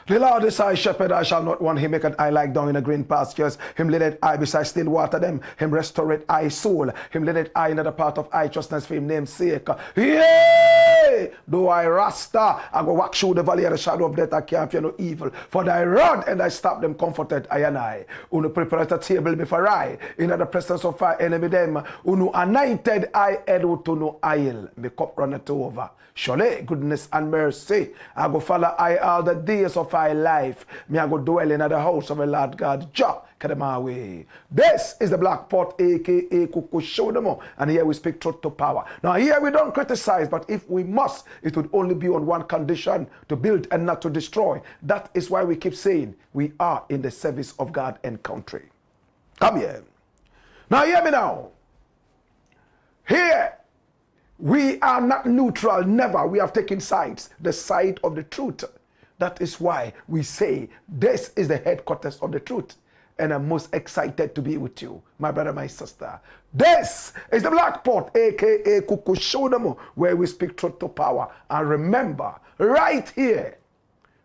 The Lord is I shepherd, I shall not want. Him make an eye like down in the green pastures. Him leadeth I beside still water them. Him restoreth I soul. Him leadeth I in the path of righteousness for him name's sake. Yea! Though I rasta, I go walk through the valley of the shadow of death, I can't fear no evil. For thy rod and thy staff them comforted I and I. Unu prepared a table before I, in the presence of our enemy them. Unu anointed I head to no oil. Me cup runneth over. Surely goodness and mercy I go follow I all the days of my life. Me I go dwell in the house of the Lord God. Jah carry my way. This is the Black Pot, aka Kuku Shodomo, and here we speak truth to power. Now here we don't criticize, but if we must, it would only be on one condition: to build and not to destroy. That is why we keep saying we are in the service of God and country. Come here. Now hear me now. Here. We are not neutral, never. We have taken sides, the side of the truth. That is why we say this is the headquarters of the truth. And I'm most excited to be with you, my brother, my sister. This is the Black Pot, aka Kuku Shodomo, where we speak truth to power. And remember, right here,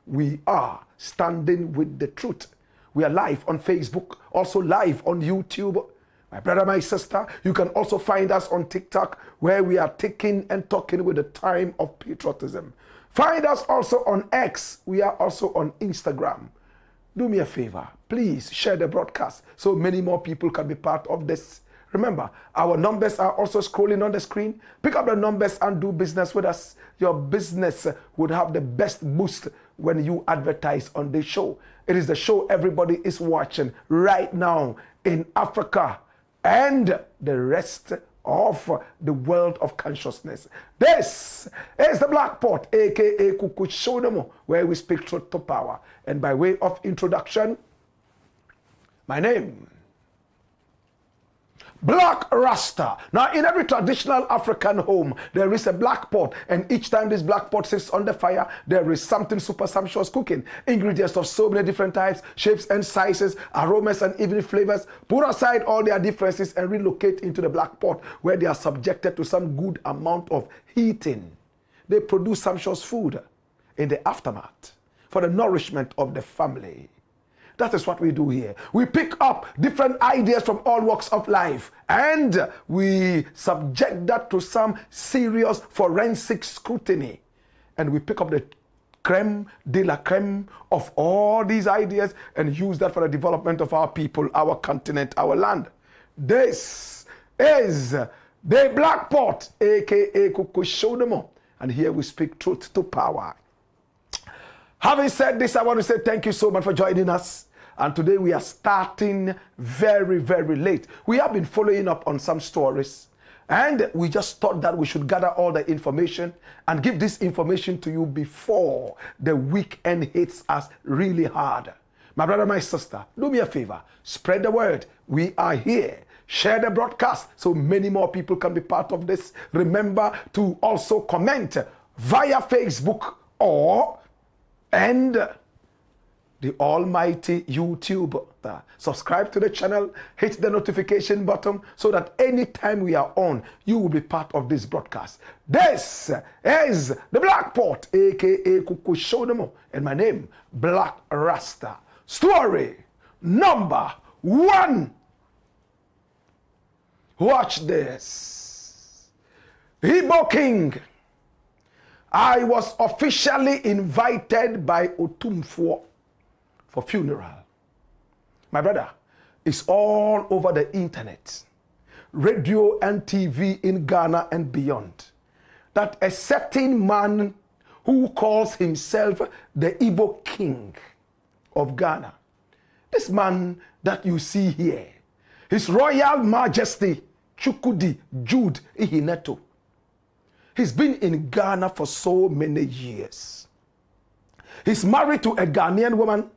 we are standing with the truth. We are live on Facebook, also live on YouTube. My brother, my sister, you can also find us on TikTok, where we are taking and talking with the time of patriotism. Find us also on X. We are also on Instagram. Do me a favor. Please share the broadcast so many more people can be part of this. Remember, our numbers are also scrolling on the screen. Pick up the numbers and do business with us. Your business would have the best boost when you advertise on this show. It is the show everybody is watching right now in Africa and the rest of the world of consciousness. This is the Black Pot, aka Kuku Shodomo, where we speak truth to power. And by way of introduction, my name, Black Rasta. Now, in every traditional African home, there is a black pot, and each time this black pot sits on the fire, there is something super sumptuous cooking. Ingredients of so many different types, shapes and sizes, aromas and even flavors. Put aside all their differences and relocate into the black pot, where they are subjected to some good amount of heating. They produce sumptuous food in the aftermath for the nourishment of the family. That is what we do here. We pick up different ideas from all walks of life and we subject that to some serious forensic scrutiny. And we pick up the creme de la creme of all these ideas and use that for the development of our people, our continent, our land. This is the Black Pot, aka Kuku Shodomo. And here we speak truth to power. Having said this, I want to say thank you so much for joining us. And today we are starting very, very late. We have been following up on some stories. And we just thought that we should gather all the information and give this information to you before the weekend hits us really hard. My brother, my sister, do me a favor. Spread the word. We are here. Share the broadcast so many more people can be part of this. Remember to also comment via Facebook and the almighty YouTube. Subscribe to the channel, hit the notification button so that anytime we are on, you will be part of this broadcast. This is the Black Pot, aka Kuku Shodomo, and my name, Black Rasta. Story number 1. Watch this. Igbo King. I was officially invited by Otumfour for funeral. My brother, it's all over the internet. radio and TV in Ghana and beyond, that a certain man who calls himself the Igbo king of Ghana, this man that you see here, His Royal Majesty Chukwudi Jude Ihineto, he's been in Ghana for so many years. He's married to a Ghanaian woman.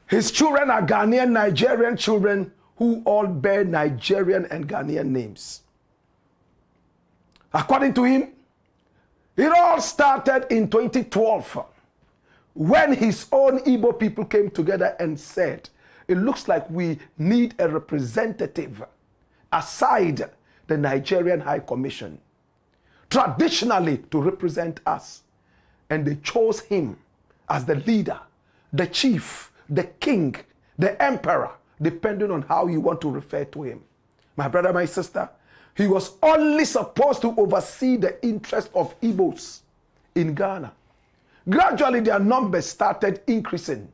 His children are Ghanaian Nigerian children who all bear Nigerian and Ghanaian names. According to him, it all started in 2012 when his own Igbo people came together and said, it looks like we need a representative aside the Nigerian High Commission, traditionally to represent us. And they chose him as the leader, the chief, the king, the emperor, depending on how you want to refer to him. My brother, my sister, he was only supposed to oversee the interest of Igbos in Ghana. Gradually, their numbers started increasing,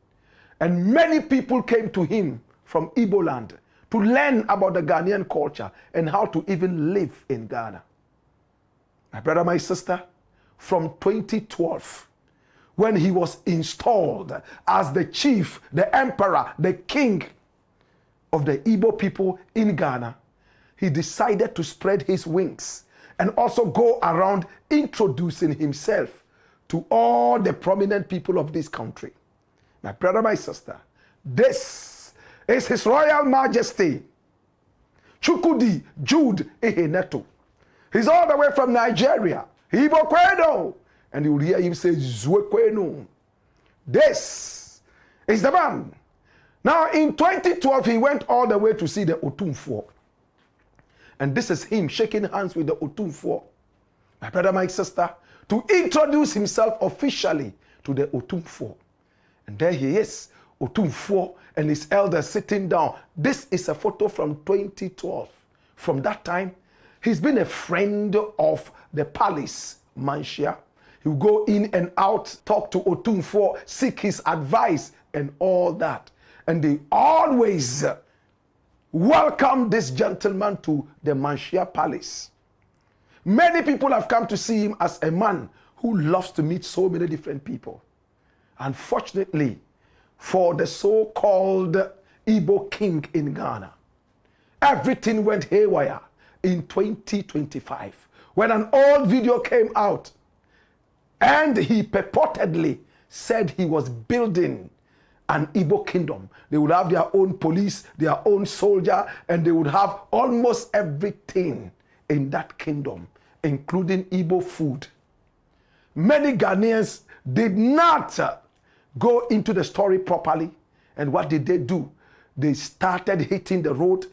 and many people came to him from Igbo land to learn about the Ghanaian culture and how to even live in Ghana. My brother, my sister, from 2012, when he was installed as the chief, the emperor, the king of the Igbo people in Ghana, he decided to spread his wings and also go around introducing himself to all the prominent people of this country. My brother, my sister, this is His Royal Majesty Chukwudi Jude Ihineto. He's all the way from Nigeria. Igbo Kweno. And you will hear him say, Zwekwenoo. This is the man. Now, in 2012, he went all the way to see the Otumfour. And this is him shaking hands with the Otumfour. My brother, my sister, to introduce himself officially to the Otumfour. And there he is, Otumfour and his elders sitting down. This is a photo from 2012. From that time, he's been a friend of the palace, Manshia. He'll go in and out, talk to Otumfour, seek his advice and all that. And they always welcome this gentleman to the Manshia Palace. Many people have come to see him as a man who loves to meet so many different people. Unfortunately, for the so-called Igbo king in Ghana, everything went haywire in 2025 when an old video came out and he purportedly said he was building an Igbo kingdom. They would have their own police, their own soldier, and they would have almost everything in that kingdom, including Igbo food. Many Ghanaians did not go into the story properly. And what did they do? They started hitting the road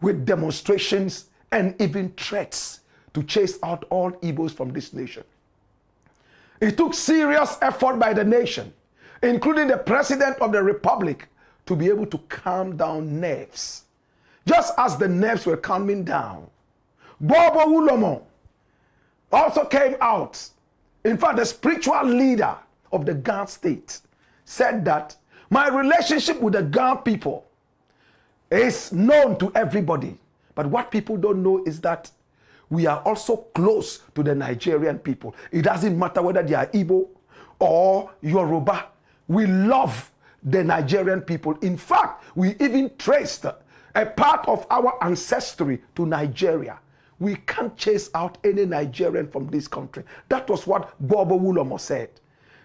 with demonstrations and even threats to chase out all Igbos from this nation. It took serious effort by the nation, including the President of the Republic, to be able to calm down nerves. Just as the nerves were calming down, Bobo Ulomo also came out. In fact, the spiritual leader of the Ghana state said that my relationship with the Ghana people is known to everybody. But what people don't know is that we are also close to the Nigerian people. It doesn't matter whether they are Igbo or Yoruba. We love the Nigerian people. In fact, we even traced a part of our ancestry to Nigeria. We can't chase out any Nigerian from this country. That was what Bobo Ulomo said.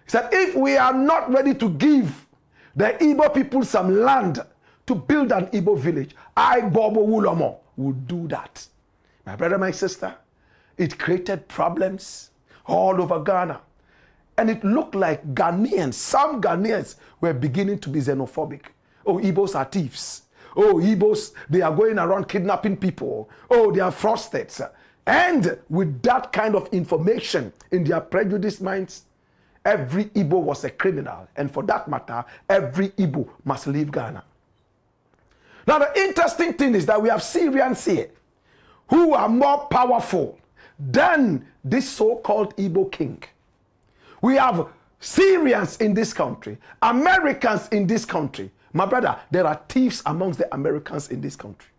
He said, if we are not ready to give the Igbo people some land to build an Igbo village, I, Bobo Ulomo, will do that. My brother, my sister, it created problems all over Ghana. And it looked like Ghanaians, some Ghanaians were beginning to be xenophobic. Oh, Igbos are thieves. Oh, Igbos, they are going around kidnapping people. Oh, they are frosteds. And with that kind of information in their prejudiced minds, every Igbo was a criminal. And for that matter, every Igbo must leave Ghana. Now, the interesting thing is that we have Syrians here who are more powerful than this so-called Igbo king. We have Syrians in this country, Americans in this country. My brother, there are thieves amongst the Americans in this country.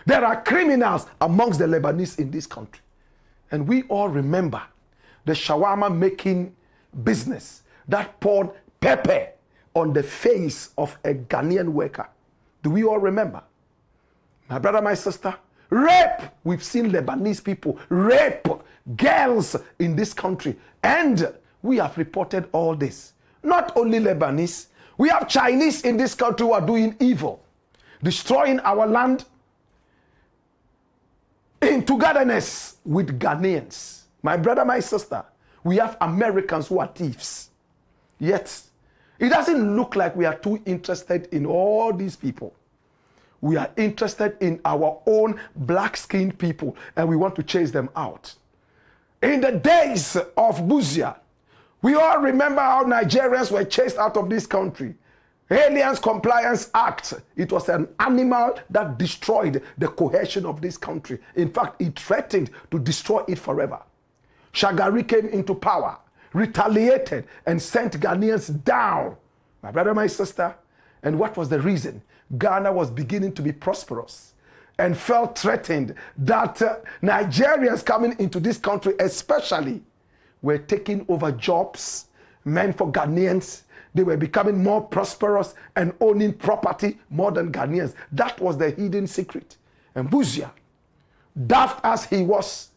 There are criminals amongst the Lebanese in this country. And we all remember the shawarma making business that poured pepper on the face of a Ghanaian worker. Do we all remember? My brother, my sister, rape. We've seen Lebanese people rape girls in this country. And we have reported all this. Not only Lebanese, we have Chinese in this country who are doing evil, destroying our land in togetherness with Ghanaians. My brother, my sister, we have Americans who are thieves. Yet, it doesn't look like we are too interested in all these people. We are interested in our own black-skinned people, and we want to chase them out. In the days of Busia, we all remember how Nigerians were chased out of this country. Aliens Compliance Act. It was an animal that destroyed the cohesion of this country. In fact, it threatened to destroy it forever. Shagari came into power, retaliated, and sent Ghanaians down. My brother, my sister, and what was the reason? Ghana was beginning to be prosperous and felt threatened that Nigerians coming into this country especially were taking over jobs meant for Ghanaians. They were becoming more prosperous and owning property more than Ghanaians. That was the hidden secret. And Busia, daft as he was,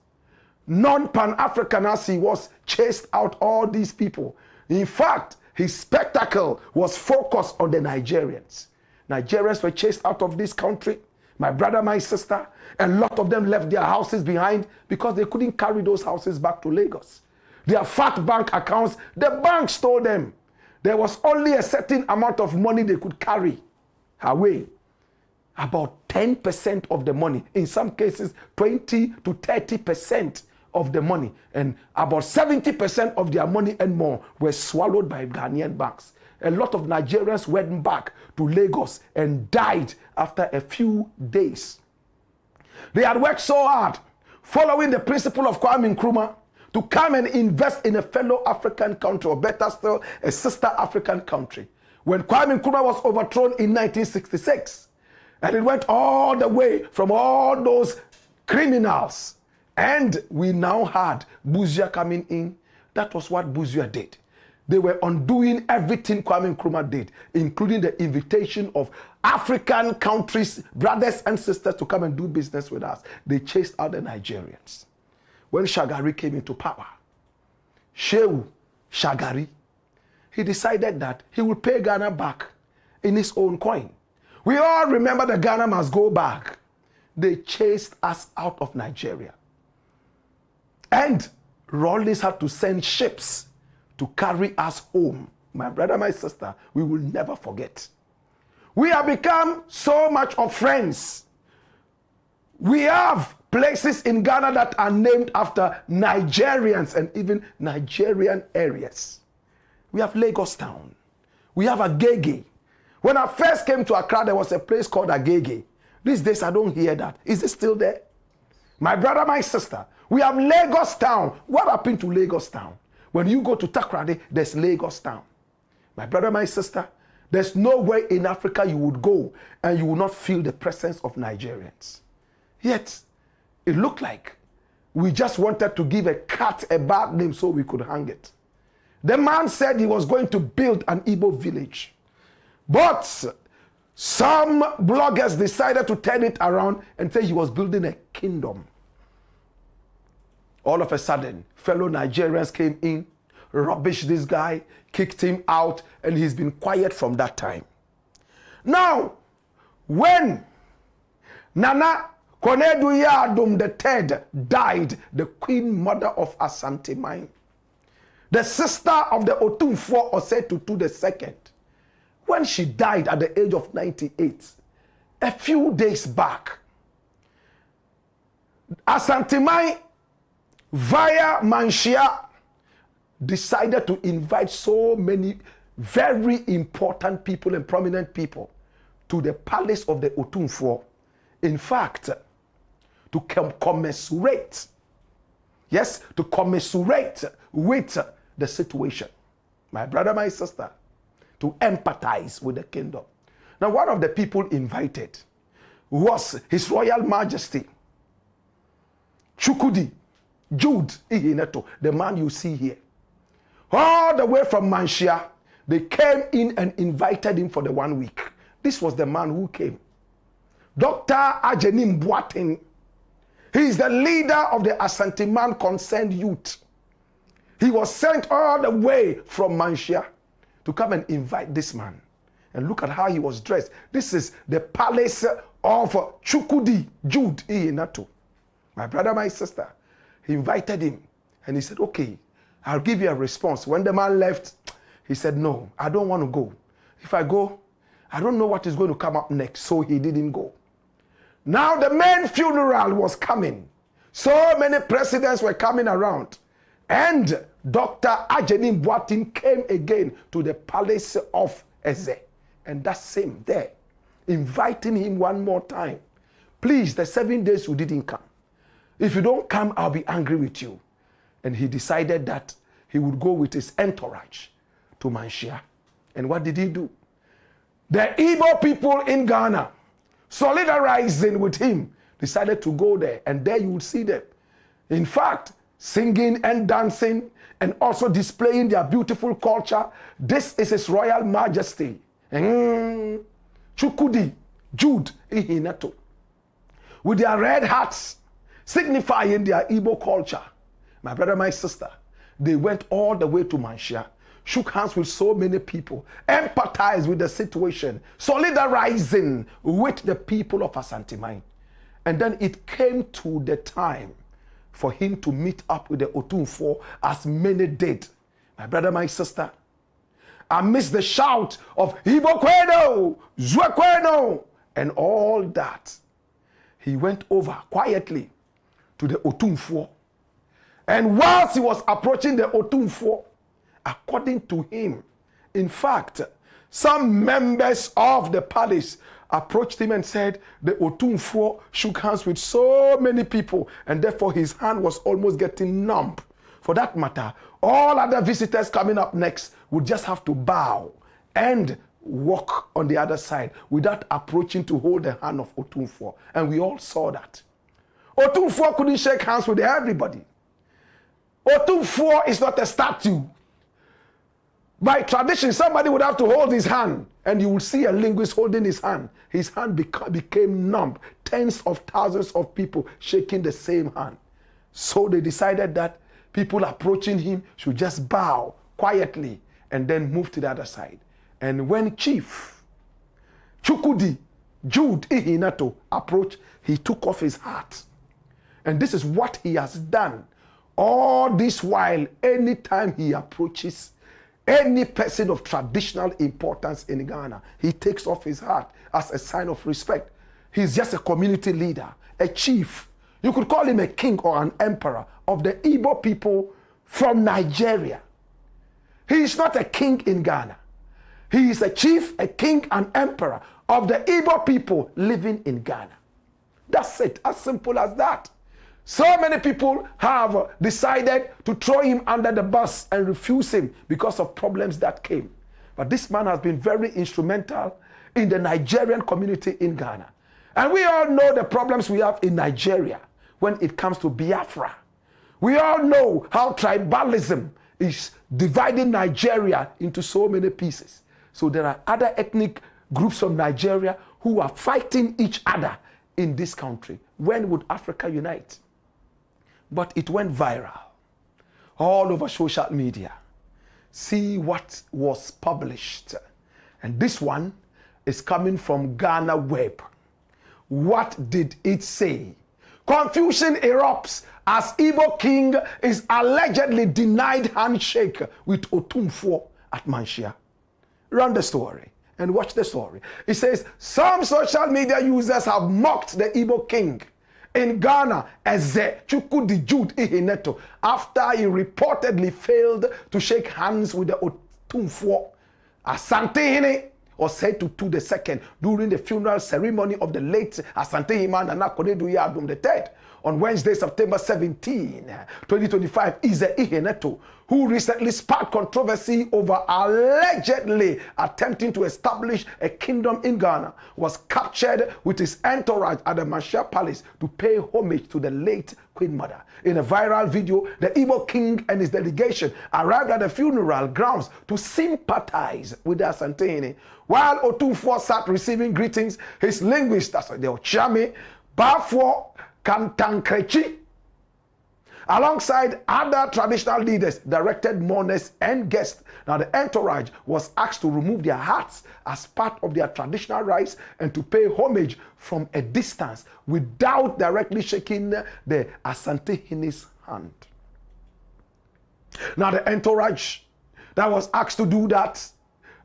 non-Pan-African as he was, chased out all these people. In fact, his spectacle was focused on the Nigerians. Nigerians were chased out of this country. My brother, my sister, a lot of them left their houses behind because they couldn't carry those houses back to Lagos. Their fat bank accounts, the bank stole them. There was only a certain amount of money they could carry away. About 10% of the money, in some cases 20 to 30% of the money, and about 70% of their money and more were swallowed by Ghanaian banks. A lot of Nigerians went back to Lagos and died after a few days. They had worked so hard, following the principle of Kwame Nkrumah, to come and invest in a fellow African country, or better still, a sister African country. When Kwame Nkrumah was overthrown in 1966, and it went all the way from all those criminals, and we now had Busia coming in. That was what Busia did. They were undoing everything Kwame Nkrumah did, including the invitation of African countries, brothers and sisters, to come and do business with us. They chased out the Nigerians. When Shagari came into power, Shehu Shagari, he decided that he would pay Ghana back in his own coin. We all remember that Ghana must go back. They chased us out of Nigeria. And Rawlings had to send ships to carry us home. My brother, my sister, we will never forget. We have become so much of friends. We have places in Ghana that are named after Nigerians and even Nigerian areas. We have Lagos Town. We have Agege. When I first came to Accra, there was a place called Agege. These days, I don't hear that. Is it still there? My brother, my sister, we have Lagos Town. What happened to Lagos Town? When you go to Takoradi, there's Lagos Town. My brother, my sister, there's nowhere in Africa you would go and you will not feel the presence of Nigerians. Yet, it looked like we just wanted to give a cat a bad name so we could hang it. The man said he was going to build an Igbo village. But some bloggers decided to turn it around and say he was building a kingdom. All of a sudden, fellow Nigerians came in, rubbished this guy, kicked him out, and he's been quiet from that time. Now, when Nana Konadu Yadum III died, the queen mother of Asante Mine, the sister of the Otumfour Osetutu II, when she died at the age of 98, a few days back, Asante Mine via Manshia decided to invite so many very important people and prominent people to the palace of the Otumfour. In fact, to commiserate, yes, to commiserate with the situation. My brother, my sister, to empathize with the kingdom. Now, one of the people invited was His Royal Majesty Chukwudi Jude Ihineto, the man you see here. All the way from Manshia, they came in and invited him for the 1 week. This was the man who came. Dr. Ajenim Boateng. He is the leader of the Asante Man Concerned Youth. He was sent all the way from Manshia to come and invite this man. And look at how he was dressed. This is the palace of Chukwudi Jude Ihineto. My brother, my sister. He invited him and he said, okay, I'll give you a response. When the man left, he said, no, I don't want to go. If I go, I don't know what is going to come up next. So he didn't go. Now the main funeral was coming. So many presidents were coming around. And Dr. Ajenim Boateng came again to the palace of Eze. And that's same there. Inviting him one more time. Please, the 7 days you didn't come. If you don't come, I'll be angry with you. And he decided that he would go with his entourage to Manshia. And what did he do? The Igbo people in Ghana, solidarizing with him, decided to go there. And there you will see them. In fact, singing and dancing and also displaying their beautiful culture. This is His Royal Majesty Chukwudi Jude Ihineto. With their red hats, signifying their Igbo culture. My brother, my sister, they went all the way to Manshia, shook hands with so many people, empathized with the situation, solidarizing with the people of Asante Mine. And then it came to the time for him to meet up with the Otumfour, as many did. My brother, my sister, amidst the shout of Ibokweno, Zwekweno, and all that, he went over quietly to the Otumfour. And whilst he was approaching the Otumfour, according to him, in fact, some members of the palace approached him and said the Otumfour shook hands with so many people, and therefore his hand was almost getting numb. For that matter, all other visitors coming up next would just have to bow and walk on the other side without approaching to hold the hand of Otumfour. And we all saw that. Otumfour couldn't shake hands with everybody. Otumfour is not a statue. By tradition, somebody would have to hold his hand, and you will see a linguist holding his hand. His hand became numb. Tens of thousands of people shaking the same hand. So they decided that people approaching him should just bow quietly and then move to the other side. And when Chief Chukwudi Jude Ihineto approached, he took off his hat. And this is what he has done. All this while, anytime he approaches any person of traditional importance in Ghana, he takes off his hat as a sign of respect. He's just a community leader, a chief. You could call him a king or an emperor of the Igbo people from Nigeria. He is not a king in Ghana. He is a chief, a king, and emperor of the Igbo people living in Ghana. That's it, as simple as that. So many people have decided to throw him under the bus and refuse him because of problems that came. But this man has been very instrumental in the Nigerian community in Ghana. And we all know the problems we have in Nigeria when it comes to Biafra. We all know how tribalism is dividing Nigeria into so many pieces. So there are other ethnic groups from Nigeria who are fighting each other in this country. When would Africa unite? But it went viral all over social media. See what was published. And this one is coming from Ghana Web. What did it say? Confusion erupts as Igbo king is allegedly denied handshake with Otumfour at Manshia. Run the story and watch the story. It says, some social media users have mocked the Igbo king in Ghana as Chukwudi Jude Ihineto after he reportedly failed to shake hands with the Otumfour. Asante Hine was said to Tutu II during the funeral ceremony of the late Asante Hima Nana Konedu Yadum III on Wednesday, September 17, 2025. Is Ihineto, who recently sparked controversy over allegedly attempting to establish a kingdom in Ghana, was captured with his entourage at the Marshal Palace to pay homage to the late Queen Mother. In a viral video, the Igbo king and his delegation arrived at the funeral grounds to sympathize with the Asantehene. While Otumfour sat receiving greetings, his linguist, that's the Ochame, Bafo Kantankrechi, alongside other traditional leaders, directed mourners and guests. Now the entourage was asked to remove their hats as part of their traditional rites and to pay homage from a distance without directly shaking the Asantehene's hand. Now the entourage that was asked to do that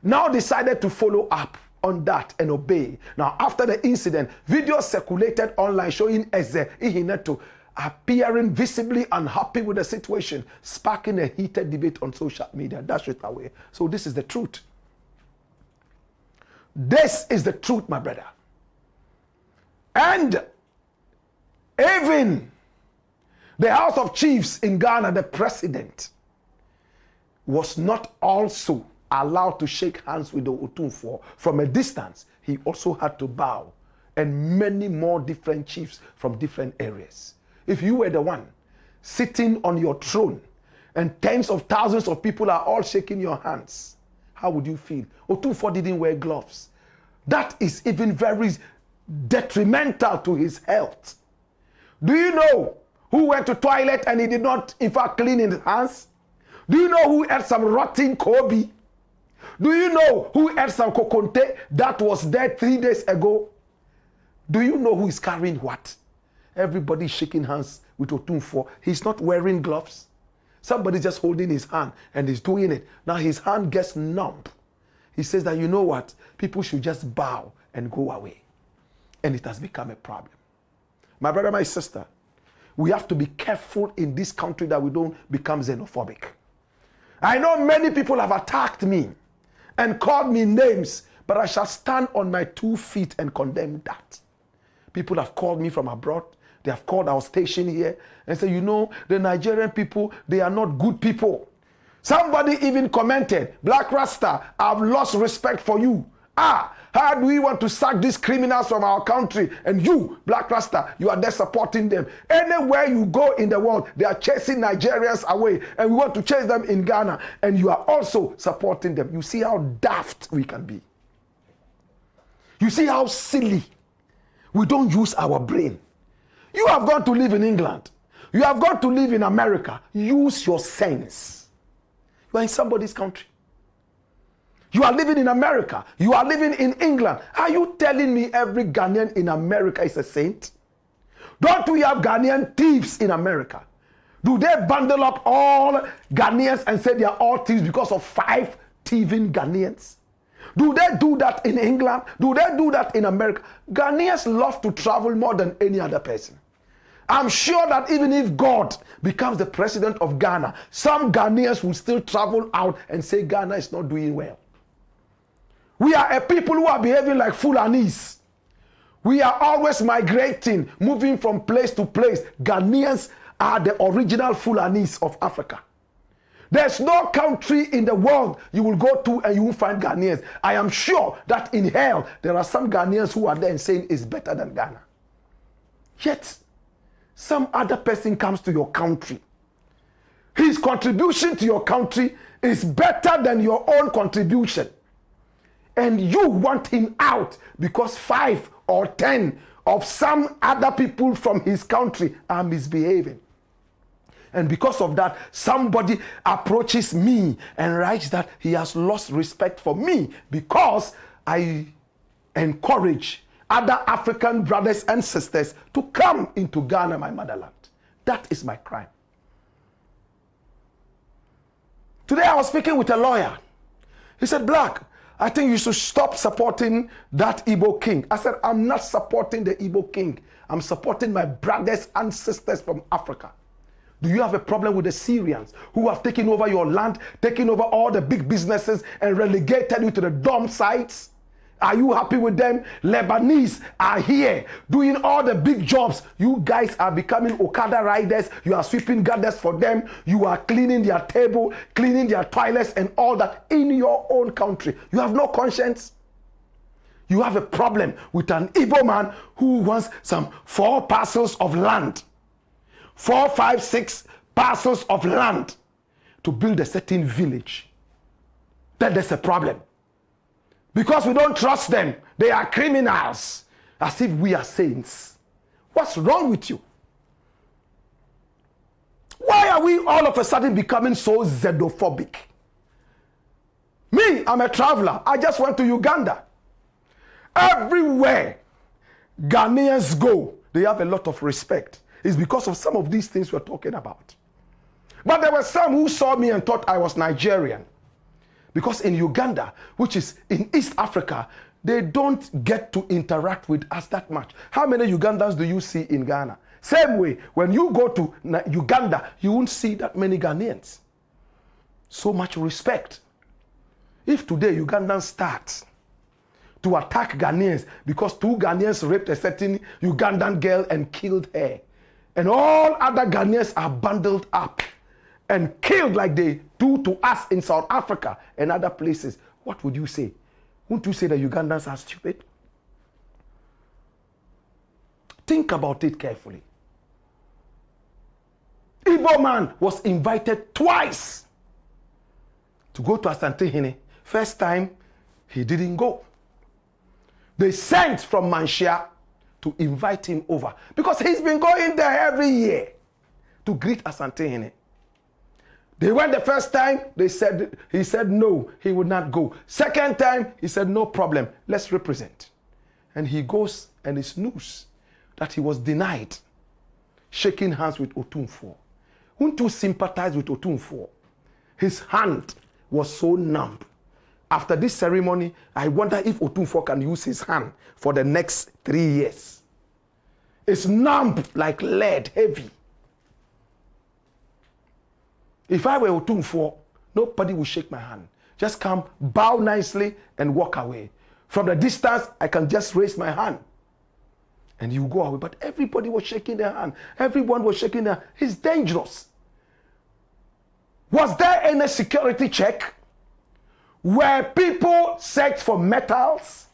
now decided to follow up on that and obey. Now after the incident, videos circulated online showing Eze Ihineto appearing visibly unhappy with the situation, sparking a heated debate on social media. That's it away. So this is the truth. This is the truth, my brother. And even the House of Chiefs in Ghana, the president, was not also allowed to shake hands with the Otumfour from a distance. He also had to bow, and many more different chiefs from different areas. If you were the one sitting on your throne and tens of thousands of people are all shaking your hands, how would you feel? Otumfour didn't wear gloves. That is even very detrimental to his health. Do you know who went to toilet and he did not, in fact, clean his hands? Do you know who ate some rotten Kobe? Do you know who ate some kokonte that was dead 3 days ago? Do you know who is carrying what? Everybody shaking hands with Otumfour. He's not wearing gloves. Somebody's just holding his hand and he's doing it. Now his hand gets numb. He says that, you know what? People should just bow and go away. And it has become a problem. My brother, my sister, we have to be careful in this country that we don't become xenophobic. I know many people have attacked me and called me names, but I shall stand on my 2 feet and condemn that. People have called me from abroad. They have called our station here and said, you know, the Nigerian people, they are not good people. Somebody even commented, Blakk RASTA, I've lost respect for you. How do we want to sack these criminals from our country? And you, Blakk RASTA, you are there supporting them. Anywhere you go in the world, they are chasing Nigerians away. And we want to chase them in Ghana. And you are also supporting them. You see how daft we can be. You see how silly. We don't use our brain. You have gone to live in England. You have gone to live in America. Use your sense. You are in somebody's country. You are living in America. You are living in England. Are you telling me every Ghanaian in America is a saint? Don't we have Ghanaian thieves in America? Do they bundle up all Ghanaians and say they are all thieves because of 5 thieving Ghanaians? Do they do that in England? Do they do that in America? Ghanaians love to travel more than any other person. I'm sure that even if God becomes the president of Ghana, some Ghanaians will still travel out and say Ghana is not doing well. We are a people who are behaving like Fulanis. We are always migrating, moving from place to place. Ghanaians are the original Fulanis of Africa. There's no country in the world you will go to and you will find Ghanaians. I am sure that in hell, there are some Ghanaians who are there and saying it's better than Ghana. Yet, some other person comes to your country. His contribution to your country is better than your own contribution. And you want him out because 5 or 10 of some other people from his country are misbehaving. And because of that, somebody approaches me and writes that he has lost respect for me because I encourage other African brothers and sisters to come into Ghana, my motherland. That is my crime. Today I was speaking with a lawyer. He said, Blakk, I think you should stop supporting that Igbo king. I said, I'm not supporting the Igbo king. I'm supporting my brothers and sisters from Africa. Do you have a problem with the Syrians who have taken over your land, taken over all the big businesses and relegated you to the dump sites? Are you happy with them? Lebanese are here doing all the big jobs. You guys are becoming Okada riders. You are sweeping gardens for them. You are cleaning their table, cleaning their toilets and all that in your own country. You have no conscience. You have a problem with an Igbo man who wants some 4 parcels of land. 4, 5, 6 parcels of land to build a certain village. Then there's a problem. Because we don't trust them. They are criminals. As if we are saints. What's wrong with you? Why are we all of a sudden becoming so xenophobic? Me, I'm a traveler. I just went to Uganda. Everywhere Ghanaians go, they have a lot of respect. It's because of some of these things we're talking about. But there were some who saw me and thought I was Nigerian. Because in Uganda, which is in East Africa, they don't get to interact with us that much. How many Ugandans do you see in Ghana? Same way, when you go to Uganda, you won't see that many Ghanaians. So much respect. If today Ugandans start to attack Ghanaians because 2 Ghanaians raped a certain Ugandan girl and killed her, and all other Ghanaians are bundled up and killed like they do to us in South Africa and other places, what would you say? Wouldn't you say that Ugandans are stupid? Think about it carefully. Igbo man was invited twice to go to Asantehene. First time, he didn't go. They sent from Manshia to invite him over because he's been going there every year to greet Asantehene. They went the first time, he said no, he would not go. Second time, he said no problem, let's represent. And he goes and it's news that he was denied shaking hands with Otumfour. Wouldn't you sympathize with Otumfour? His hand was so numb. After this ceremony, I wonder if Otumfour can use his hand for the next 3 years. It's numb like lead, heavy. If I were Otumfour, nobody would shake my hand. Just come, bow nicely, and walk away. From the distance, I can just raise my hand. And you go away. But everybody was shaking their hand. Everyone was shaking their hand. It's dangerous. Was there any security check where people searched for metals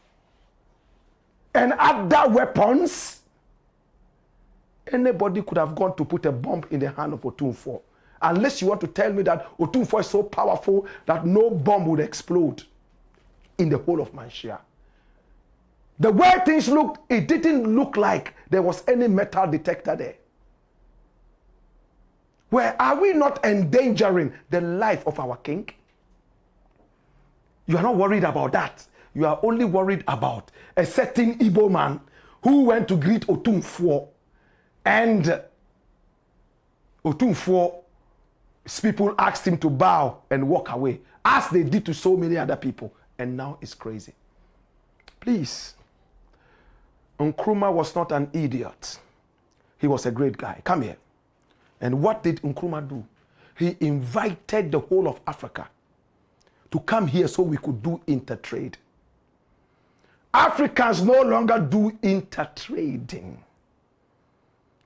and other weapons? Anybody could have gone to put a bomb in the hand of Otumfour. Unless you want to tell me that Otumfour is so powerful that no bomb would explode in the whole of Manshia. The way things looked, it didn't look like there was any metal detector there. Where are we not endangering the life of our king? You are not worried about that. You are only worried about a certain Igbo man who went to greet Otumfour, and Otumfour, people asked him to bow and walk away, as they did to so many other people, and now it's crazy. Please, Nkrumah was not an idiot. He was a great guy. Come here. And what did Nkrumah do? He invited the whole of Africa to come here so we could do intertrade. Africans no longer do intertrading.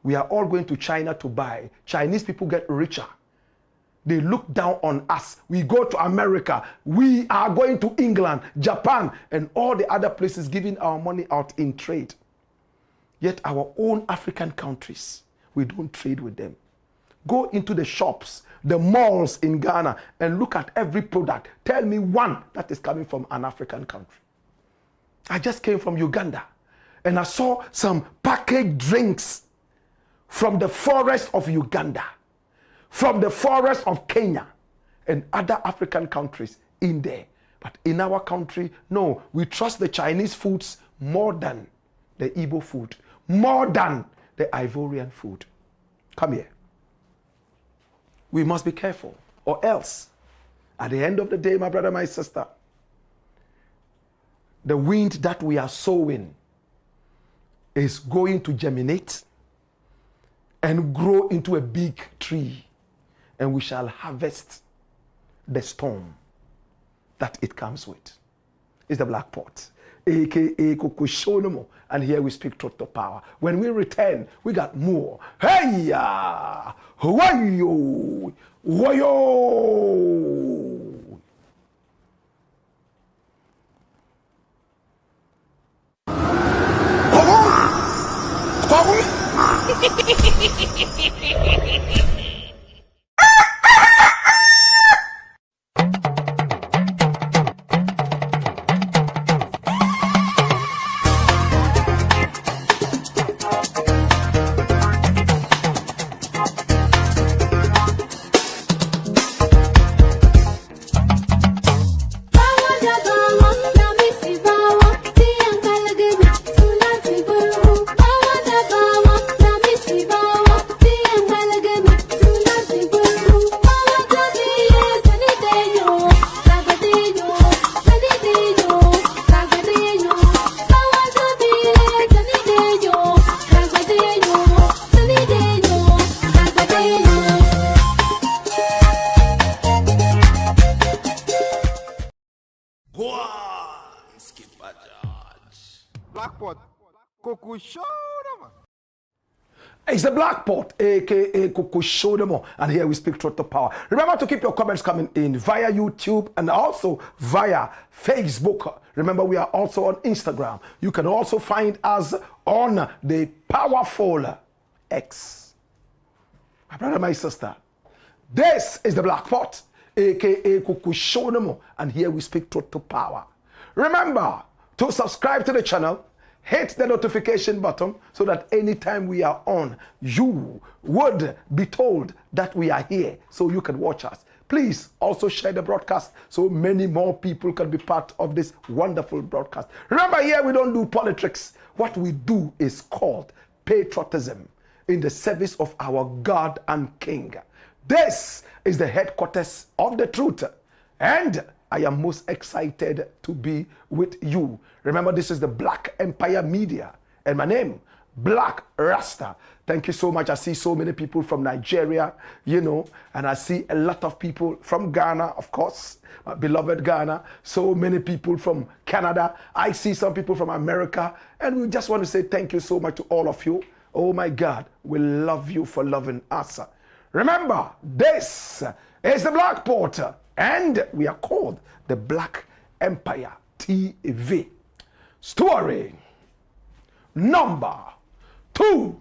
We are all going to China to buy. Chinese people get richer. They look down on us. We go to America. We are going to England, Japan, and all the other places giving our money out in trade. Yet our own African countries, we don't trade with them. Go into the shops, the malls in Ghana, and look at every product. Tell me one that is coming from an African country. I just came from Uganda, and I saw some packaged drinks from the forest of Uganda, from the forest of Kenya, and other African countries in there. But in our country, no, we trust the Chinese foods more than the Igbo food, more than the Ivorian food. Come here. We must be careful, or else, at the end of the day, my brother, my sister, the wind that we are sowing is going to germinate and grow into a big tree, and we shall harvest the storm that it comes with. It's the Blakk pot. aka Kokushonomo, and here we speak truth to power. When we return, we got more. Hey ya, wayo, wayo. It's the Blakk Pot, aka Kokushonomo, and here we speak truth to power. Remember to keep your comments coming in via YouTube and also via Facebook. Remember, we are also on Instagram. You can also find us on the powerful X. My brother, my sister, this is the Blakk Pot, aka Kokushonomo, and here we speak truth to power. Remember to subscribe to the channel. Hit the notification button so that anytime we are on, you would be told that we are here so you can watch us. Please also share the broadcast so many more people can be part of this wonderful broadcast. Remember, here we don't do politics. What we do is called patriotism in the service of our God and King. This is the headquarters of the truth, and I am most excited to be with you. Remember, this is the Black Empire Media, and my name, Blakk RASTA. Thank you so much. I see so many people from Nigeria, you know, and I see a lot of people from Ghana, of course, my beloved Ghana, so many people from Canada. I see some people from America, and we just want to say thank you so much to all of you. Oh my God, we love you for loving us. Remember, this is the Blakk Pot, and we are called the Black Empire TV. Story number 2.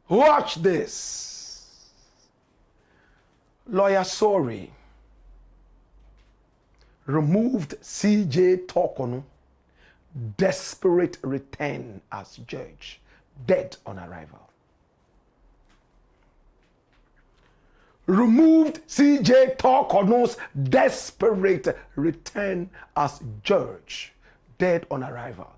Watch this. Lawyer SORY removed CJ Torkornoo, desperate return as judge, dead on arrival. Removed CJ Torkornoo's desperate return as judge, dead on arrival.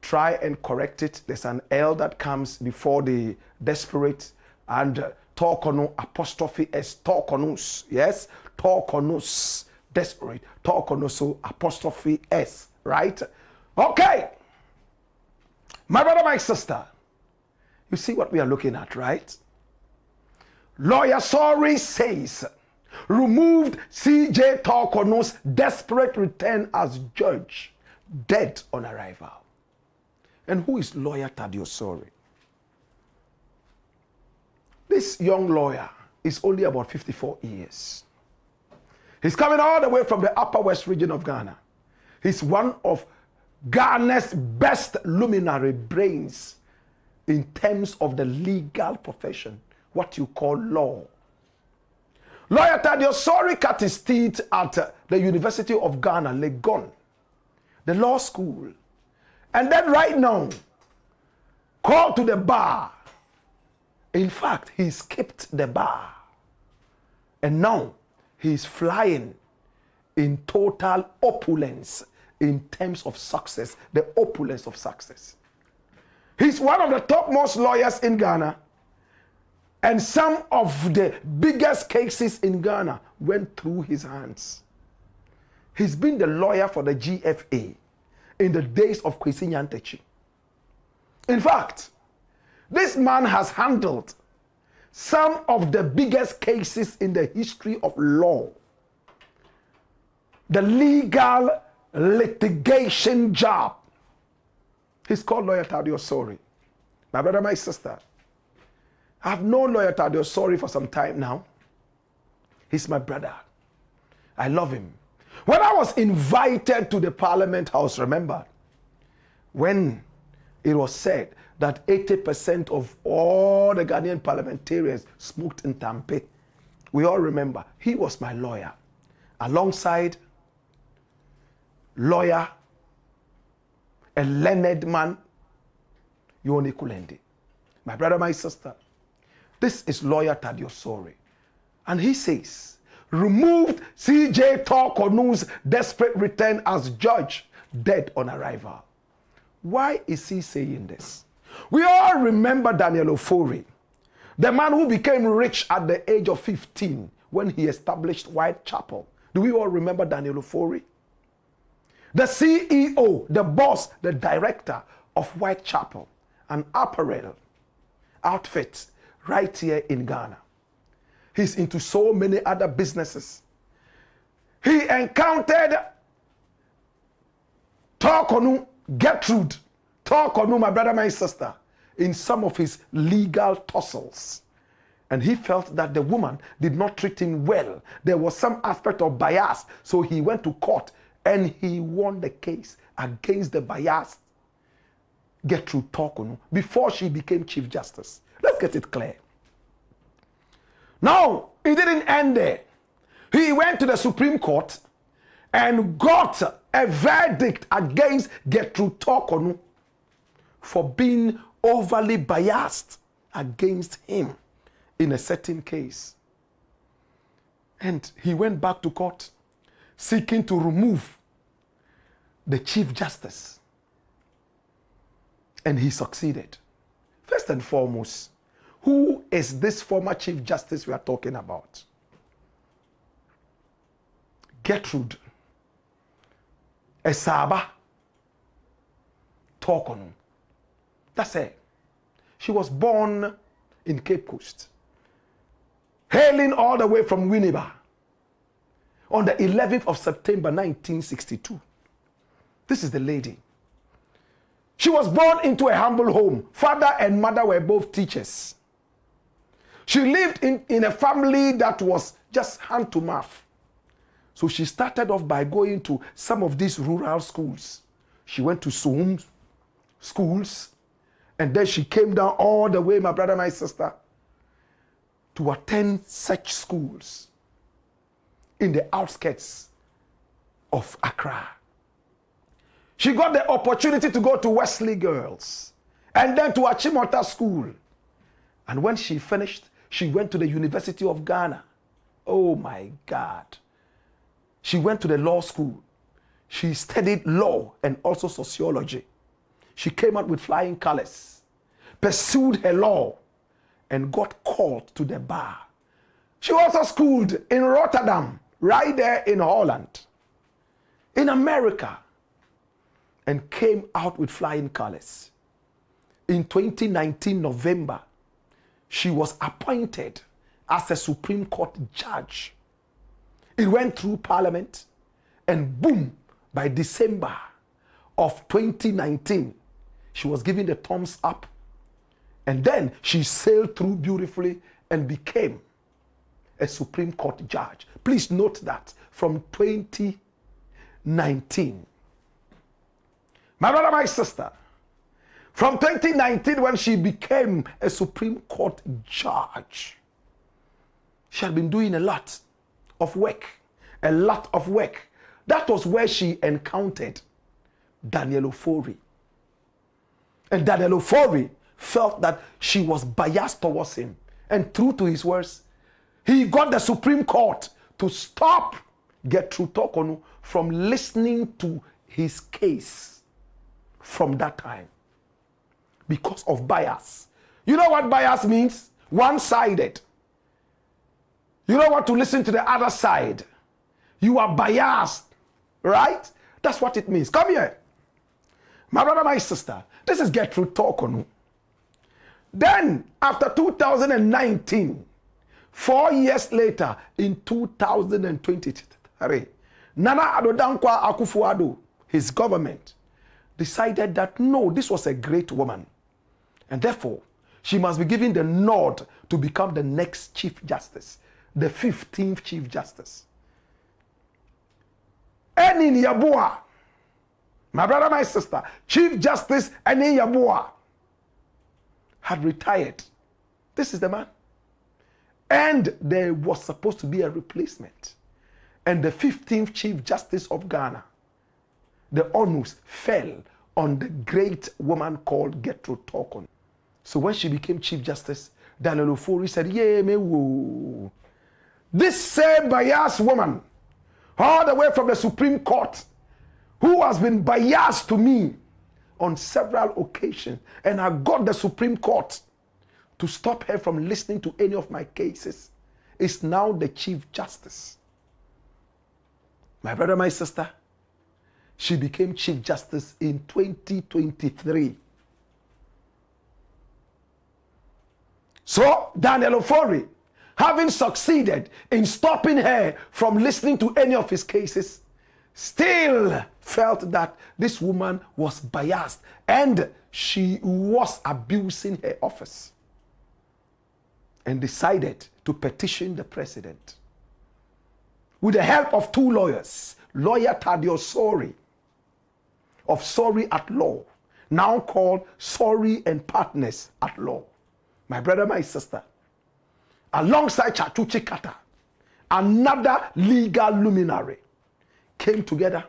Try and correct it. There's an L that comes before the desperate, and Torkornoo apostrophe S, Torkornoos. Yes, Torkornoos, desperate, Torkornoo, so apostrophe S, right? Okay. My brother, my sister, you see what we are looking at, right? Lawyer SORY says, removed CJ Torkornoo's desperate return as judge, dead on arrival. And who is lawyer Thaddeus SORY? This young lawyer is only about 54 years. He's coming all the way from the Upper West region of Ghana. He's one of Ghana's best luminary brains in terms of the legal profession, what you call law. Lawyer Thaddeus SORY cut his teeth at the University of Ghana, Legon, the law school. And then right now, called to the bar. In fact, he skipped the bar. And now, he's flying in total opulence in terms of success, the opulence of success. He's one of the topmost lawyers in Ghana. And some of the biggest cases in Ghana went through his hands. He's been the lawyer for the GFA in the days of Kwesi Nyantakyi. In fact, this man has handled some of the biggest cases in the history of law. the legal litigation job. He's called Lawyer Thaddeus Sorry. My brother, my sister, I've known Lawyer Thaddeus Sorry for some time now. He's my brother. I love him. When I was invited to the Parliament House, remember, when it was said that 80% of all the Ghanaian parliamentarians smoked in Tampe, we all remember, he was my lawyer, alongside lawyer, a learned man, Yoni Kulendi. My brother, my sister, this is Lawyer Thaddeus Sorry. And he says, removed CJ Torkornoo's desperate return as judge, dead on arrival. Why is he saying this? We all remember Daniel Ofori, the man who became rich at the age of 15 when he established Whitechapel. Do we all remember Daniel Ofori? The CEO, the boss, the director of Whitechapel, an apparel outfit right here in Ghana. He's into so many other businesses. He encountered Torkornoo, Gertrude Torkornoo, my brother, my sister, in some of his legal tussles. And he felt that the woman did not treat him well. There was some aspect of bias. So he went to court and he won the case against the biased Gertrude Torkornoo before she became Chief Justice. Let's get it clear. Now, it didn't end there. He went to the Supreme Court and got a verdict against Gertrude Torkornoo for being overly biased against him in a certain case. And he went back to court seeking to remove the Chief Justice. And he succeeded. First and foremost, who is this former Chief Justice we are talking about? Gertrude Esaba Torkornoo. That's it. She was born in Cape Coast, hailing all the way from Winneba on the 11th of September 1962. This is the lady. She was born into a humble home. Father and mother were both teachers. She lived in a family that was just hand to mouth. So she started off by going to some of these rural schools. She went to Soum schools, and then she came down all the way, my brother, my sister, to attend such schools in the outskirts of Accra. She got the opportunity to go to Wesley Girls and then to Achimota School. And when she finished, she went to the University of Ghana. Oh my God. She went to the law school. She studied law and also sociology. She came out with flying colors, pursued her law, and got called to the bar. She also schooled in Rotterdam, right there in Holland, in America, and came out with flying colors. In 2019, November, she was appointed as a Supreme Court judge. It went through Parliament, and boom, by December of 2019, she was given the thumbs up, and then she sailed through beautifully and became a Supreme Court judge. Please note that from 2019. My brother, my sister, from 2019 when she became a Supreme Court judge, she had been doing a lot of work, a lot of work. That was where she encountered Daniel Ofori. And Daniel Ofori felt that she was biased towards him. And true to his words, he got the Supreme Court to stop Gertrude Torkornoo from listening to his case from that time because of bias. You know what bias means? One-sided. You don't want to listen to the other side. You are biased, right? That's what it means. Come here. My brother, my sister, this is Gertrude Torkornoo. Then, after 2019, 4 years later, in 2023, Nana Addo Dankwa Akufo-Addo, his government, decided that no, this was a great woman. And therefore, she must be given the nod to become the next Chief Justice, the 15th Chief Justice. Enin Yabua, my brother, my sister, Chief Justice Enin Yabua had retired. This is the man. And there was supposed to be a replacement. And the 15th Chief Justice of Ghana, the onus fell on the great woman called Torkornoo. So when she became Chief Justice, Daniel Ofori said, yeah, me woo. This same biased woman, all the way from the Supreme Court, who has been biased to me on several occasions, and I got the Supreme Court to stop her from listening to any of my cases, is now the Chief Justice. My brother, my sister, she became Chief Justice in 2023. So Daniel Ofori, having succeeded in stopping her from listening to any of his cases, still felt that this woman was biased and she was abusing her office, and decided to petition the president with the help of two lawyers, lawyer Tadio SORY of SORY at Law, now called SORY and Partners at Law. My brother, my sister, alongside Chatuchi Kata, another legal luminary, came together,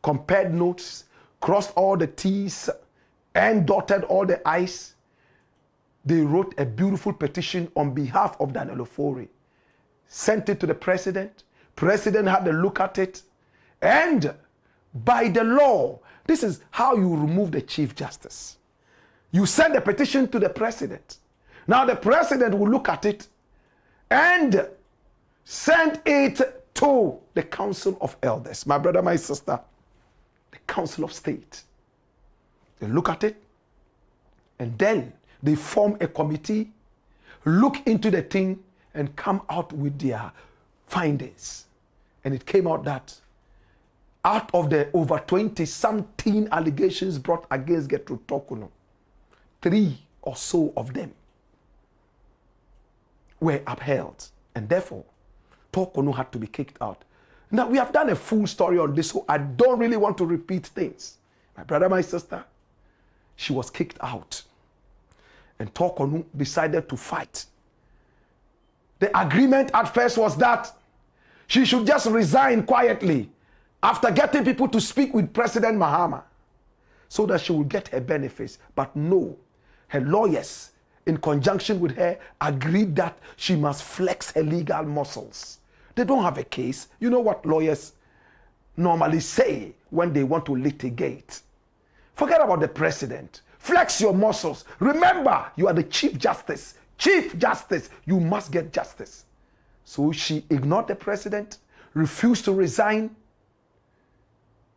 compared notes, crossed all the T's, and dotted all the I's. They wrote a beautiful petition on behalf of Daniel Ofori, sent it to the president. President had a look at it, and by the law, this is how you remove the Chief Justice. You send a petition to the president. Now the president will look at it and send it to the Council of Elders. My brother, my sister, the Council of State. They look at it, and then they form a committee, look into the thing, and come out with their findings. And it came out that out of the over 20-something allegations brought against Torkornoo, 3 or so of them were upheld. And therefore, Torkornoo had to be kicked out. Now, we have done a full story on this, so I don't really want to repeat things. My brother, my sister, she was kicked out. And Torkornoo decided to fight. The agreement at first was that she should just resign quietly after getting people to speak with President Mahama so that she would get her benefits. But no, her lawyers, in conjunction with her, agreed that she must flex her legal muscles. They don't have a case. You know what lawyers normally say when they want to litigate? Forget about the president. Flex your muscles. Remember, you are the Chief Justice. Chief Justice, you must get justice. So she ignored the president, refused to resign,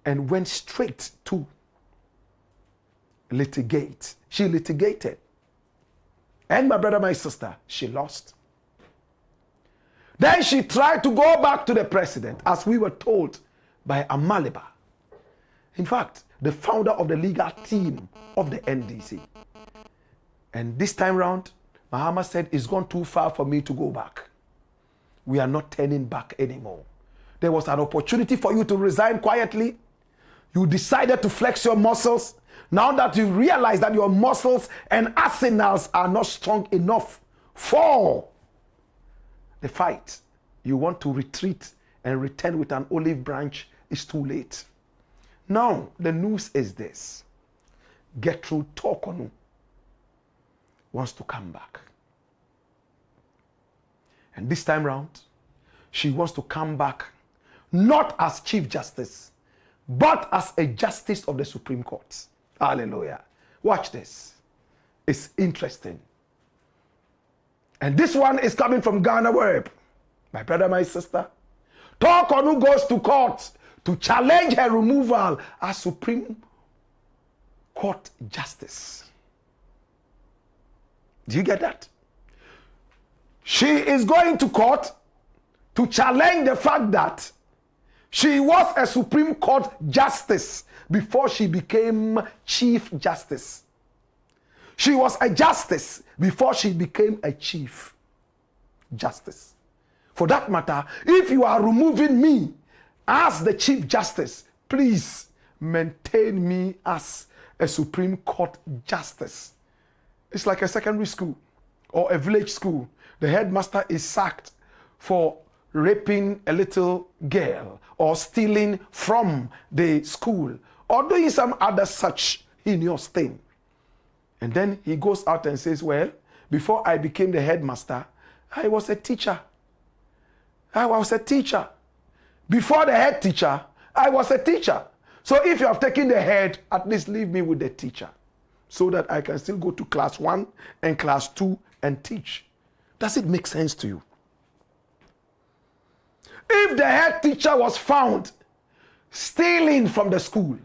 and went straight to litigate. She litigated. And my brother, my sister, she lost. Then she tried to go back to the president, as we were told by Amaliba. In fact, the founder of the legal team of the NDC. And this time round, Mahama said, it's gone too far for me to go back. We are not turning back anymore. There was an opportunity for you to resign quietly. You decided to flex your muscles. Now that you realize that your muscles and arsenals are not strong enough for the fight, you want to retreat and return with an olive branch, it's too late. Now, the news is this. Torkornoo wants to come back. And this time round, she wants to come back not as Chief Justice, but as a Justice of the Supreme Court. Hallelujah. Watch this. It's interesting. And this one is coming from Ghana Web. My brother, my sister. Torkornoo goes to court to challenge her removal as Supreme Court Justice. Do you get that? She is going to court to challenge the fact that She was a Supreme Court justice before she became Chief Justice. She was a justice before she became a Chief Justice. For that matter, if you are removing me as the Chief Justice, please maintain me as a Supreme Court Justice. It's like a secondary school or a village school. The headmaster is sacked for raping a little girl or stealing from the school or doing some other such heinous thing. And then he goes out and says, well, before I became the headmaster, I was a teacher. I was a teacher. Before the head teacher, I was a teacher. So if you have taken the head, at least leave me with the teacher so that I can still go to class 1 and class 2 and teach. Does it make sense to you? If the head teacher was found stealing from the school,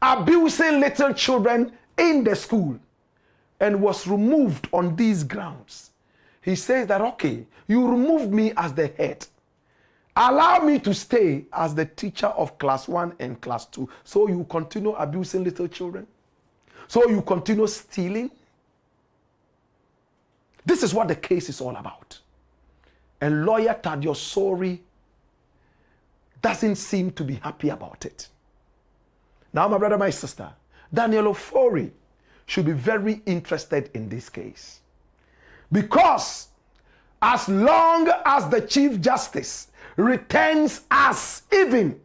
abusing little children in the school, and was removed on these grounds, he says that, okay, you removed me as the head. Allow me to stay as the teacher of class 1 and class 2. So you continue abusing little children? So you continue stealing? This is what the case is all about. And lawyer SORY doesn't seem to be happy about it. Now, my brother, my sister, Xenophobia should be very interested in this case. Because as long as the Chief Justice retains as even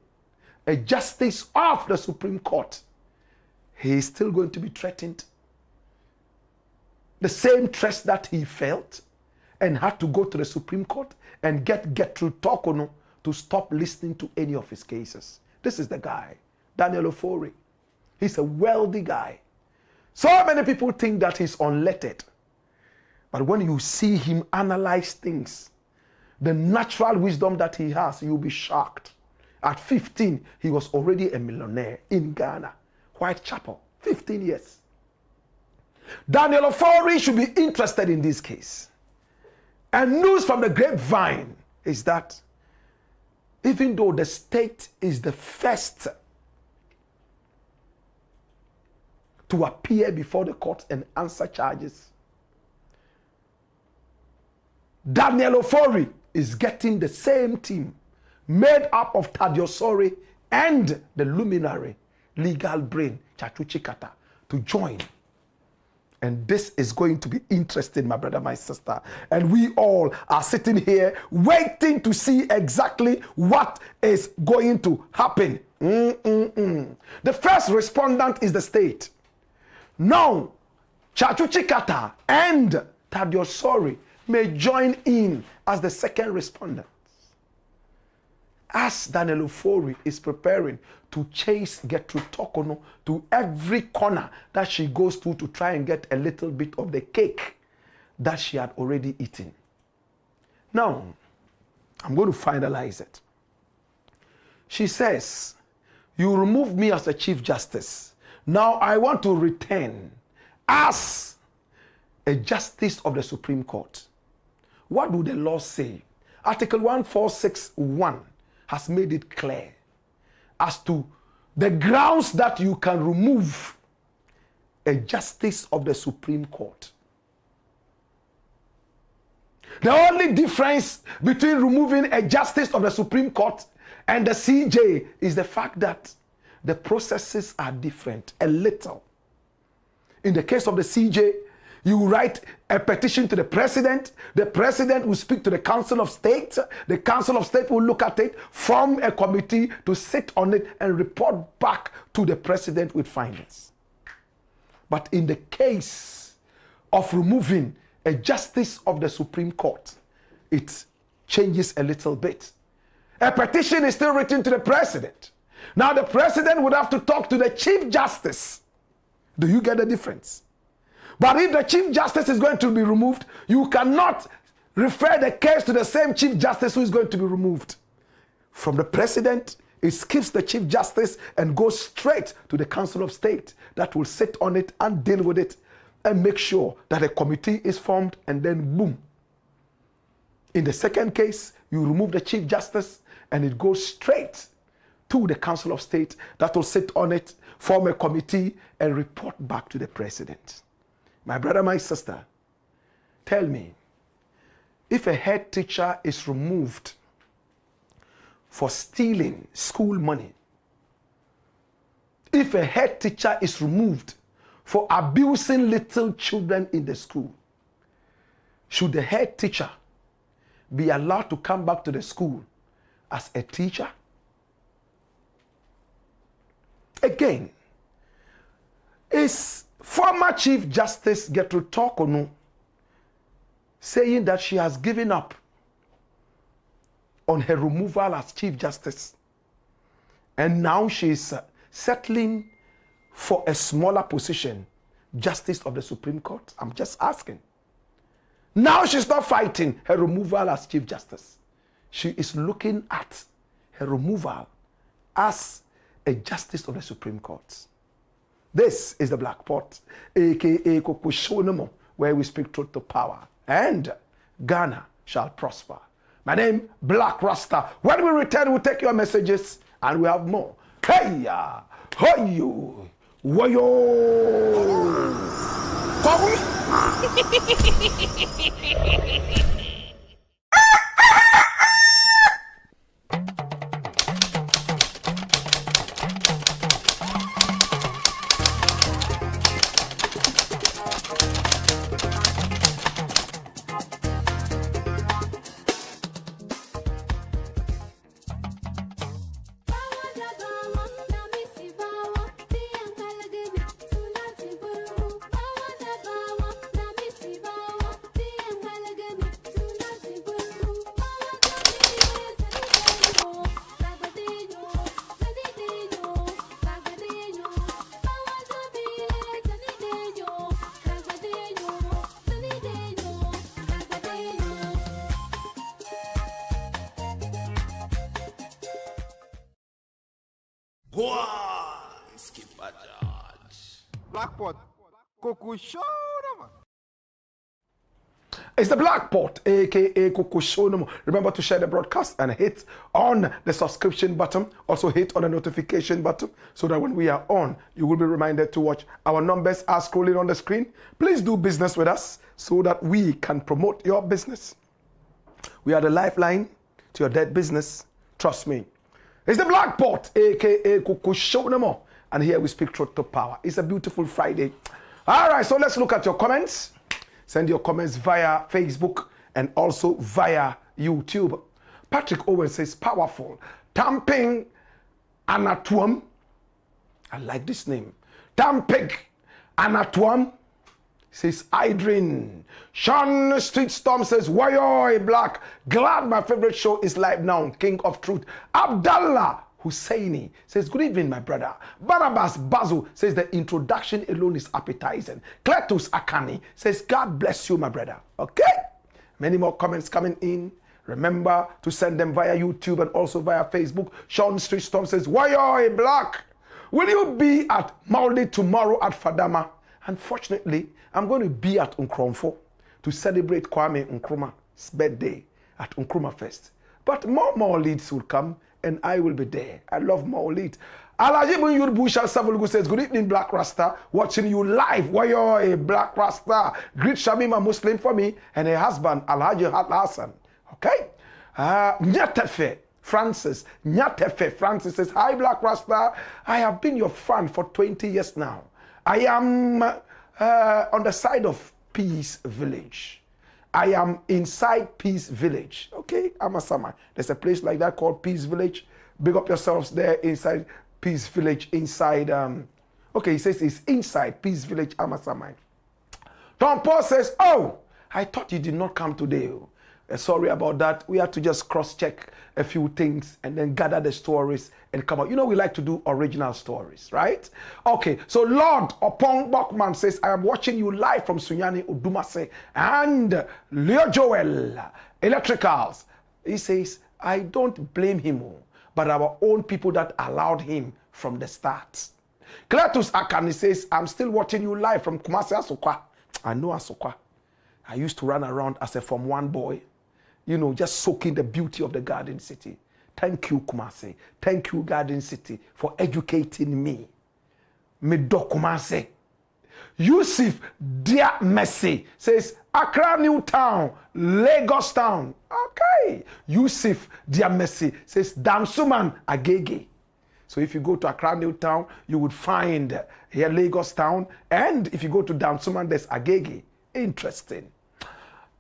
a justice of the Supreme Court, he is still going to be threatened. The same threat that he felt and had to go to the Supreme Court and get through Torkornoo to stop listening to any of his cases. This is the guy, Xenophobia. He's a wealthy guy. So many people think that he's unlettered. But when you see him analyze things, the natural wisdom that he has, you'll be shocked. At 15, he was already a millionaire in Ghana, Whitechapel, 15 years. Xenophobia should be interested in this case. And news from the grapevine is that even though the state is the first to appear before the court and answer charges, Xenophobia is getting the same team made up of SORY and the luminary legal brain Chatuchikata to join. And this is going to be interesting, my brother, my sister. And we all are sitting here waiting to see exactly what is going to happen. The first respondent is the state. Now, Chatuchikata and SORY may join in as the second respondents. As Xenophobia is preparing to get through Torkornoo to every corner that she goes to try and get a little bit of the cake that she had already eaten. Now, I'm going to finalize it. She says, you removed me as the Chief Justice. Now I want to return as a justice of the Supreme Court. What do the law say? Article 1461 has made it clear as to the grounds that you can remove a justice of the Supreme Court. The only difference between removing a justice of the Supreme Court and the CJ is the fact that the processes are different a little. In the case of the CJ, you write a petition to the president will speak to the Council of State, the Council of State will look at it, form a committee to sit on it and report back to the president with findings. But in the case of removing a justice of the Supreme Court, it changes a little bit. A petition is still written to the president. Now the president would have to talk to the Chief Justice. Do you get the difference? But if the Chief Justice is going to be removed, you cannot refer the case to the same Chief Justice who is going to be removed. From the president, it skips the Chief Justice and goes straight to the Council of State that will sit on it and deal with it and make sure that a committee is formed, and then boom. In the second case, you remove the Chief Justice and it goes straight to the Council of State that will sit on it, form a committee, and report back to the president. My brother, my sister, tell me, if a head teacher is removed for stealing school money, if a head teacher is removed for abusing little children in the school, should the head teacher be allowed to come back to the school as a teacher? Again, is former Chief Justice Torkornoo saying that she has given up on her removal as Chief Justice, and now she is settling for a smaller position, Justice of the Supreme Court? I'm just asking. Now she's not fighting her removal as Chief Justice. She is looking at her removal as a Justice of the Supreme Court. This is the Blakk Pot, aka Torkornoo, where we speak truth to power, and Ghana shall prosper. My name, Blakk Rasta. When we return, we'll take your messages and we have more. Hey ya, hoyo, woyo. Blakk Pot, Torkornoo. It's the Blakk Pot, aka Torkornoo. Remember to share the broadcast and hit on the subscription button. Also hit on the notification button so that when we are on, you will be reminded to watch. Our numbers are scrolling on the screen. Please do business with us so that we can promote your business. We are the lifeline to your dead business. Trust me. It's the Blakk Pot, aka Torkornoo. And here we speak truth to power. It's a beautiful Friday. All right, so let's look at your comments. Send your comments via Facebook and also via YouTube. Patrick Owen says, powerful. Tamping Anatuam. I like this name. Tamping Anatuam. Says Idrin. Sean Street Storm says, Wayoy Blakk. Glad my favorite show is live now. King of Truth. Abdallah Husseini says, good evening, my brother. Barabas Bazu says, the introduction alone is appetizing. Cletus Akani says, God bless you, my brother. Okay? Many more comments coming in. Remember to send them via YouTube and also via Facebook. Sean Street Storm says, Wayoy Blakk. Will you be at Maulid tomorrow at Fadama? Unfortunately, I'm going to be at Otumfour to celebrate Kwame Nkrumah's birthday at Nkrumah Fest. But more leads will come and I will be there. I love Maulid. Alajibun Yurbusha Savulugu says, good evening, Blakk Rasta. Watching you live. Wayoy Blakk Rasta. Greet Shamima Muslim for me and her husband, Alhaji Hassan. Okay? Nyatefe Francis. Nyatefe Francis says, hi, Blakk Rasta. I have been your fan for 20 years now. I am on the side of Peace Village. I am inside Peace Village. Okay, Amasama. There's a place like that called Peace Village. Big up yourselves there inside Peace Village. Inside, okay, he says it's inside Peace Village, Amasama. Tom Paul says, oh, I thought you did not come today. Sorry about that. We had to just cross-check a few things and then gather the stories and come out. You know, we like to do original stories, right? Okay, so Lord Opong Bachman says, I am watching you live from Sunyani Udumase and Leo Joel Electricals. He says, I don't blame him, but our own people that allowed him from the start. Cletus Akani says, I'm still watching you live from Kumasi Asokwa. I know Asokwa. I used to run around as a Form 1 boy, you know, just soaking the beauty of the Garden City. Thank you, Kumasi. Thank you, Garden City, for educating me. Medo Kumasi. Yusuf Dear Mercy says, Accra New Town, Lagos Town. Okay. Yusuf Dear Mercy says, Damsuman Agege. So if you go to Accra New Town, you would find here Lagos Town. And if you go to Damsuman, there's Agege. Interesting.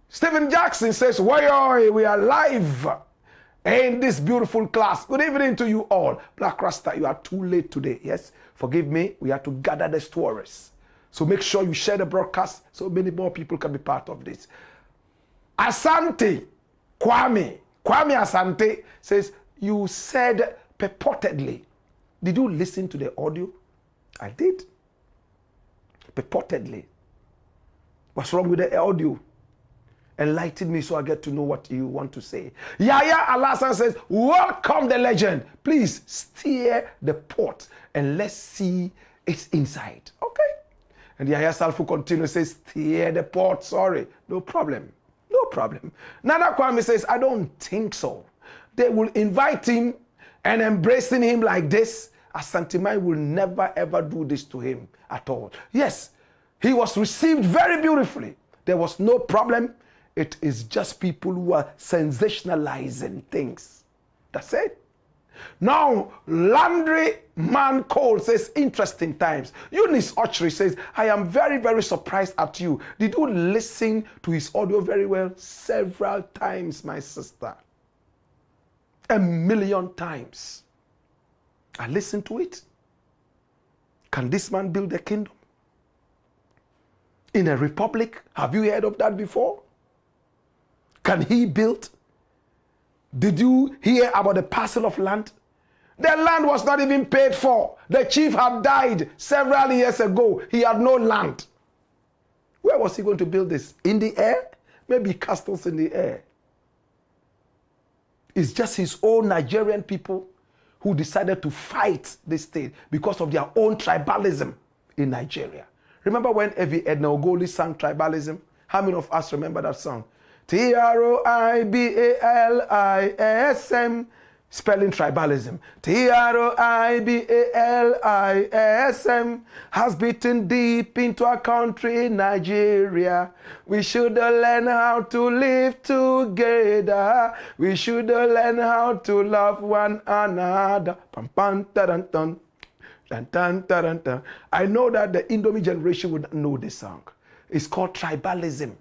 Stephen Jackson says, Why we are live in this beautiful class. Good evening to you all. Blakk RASTA, you are too late today. Yes, forgive me. We have to gather the stories. So make sure you share the broadcast so many more people can be part of this. Asante Kwame Asante says, you said purportedly. Did you listen to the audio? I did. Purportedly. What's wrong with the audio? Enlighten me so I get to know what you want to say. Yaya Alasan says, welcome the legend. Please steer the pot and let's see its inside. Okay. And Yaya Salfu continues, says, steer the pot. Sorry. No problem. No problem. Nana Kwame says, I don't think so. They will invite him and embracing him like this. Asantemai will never ever do this to him at all. Yes, he was received very beautifully. There was no problem. It is just people who are sensationalizing things. That's it. Now, Landry Man Cole says, interesting times. Eunice Ochri says, I am very, very surprised at you. Did you listen to his audio very well? Several times, my sister. 1,000,000 times. I listened to it. Can this man build a kingdom? In a republic? Have you heard of that before? Can he build? Did you hear about the parcel of land? The land was not even paid for. The chief had died several years ago. He had no land. Where was he going to build this? In the air? Maybe castles in the air. It's just his own Nigerian people who decided to fight this state because of their own tribalism in Nigeria. Remember when Evi Edna Ogoli sang tribalism? How many of us remember that song? Tribalism, spelling tribalism. Tribalism has beaten deep into our country, Nigeria. We should learn how to live together. We should learn how to love one another. Pam, pam, taran, tan. Dun, dun, dun, dun. I know that the Indomie generation would know this song. It's called tribalism.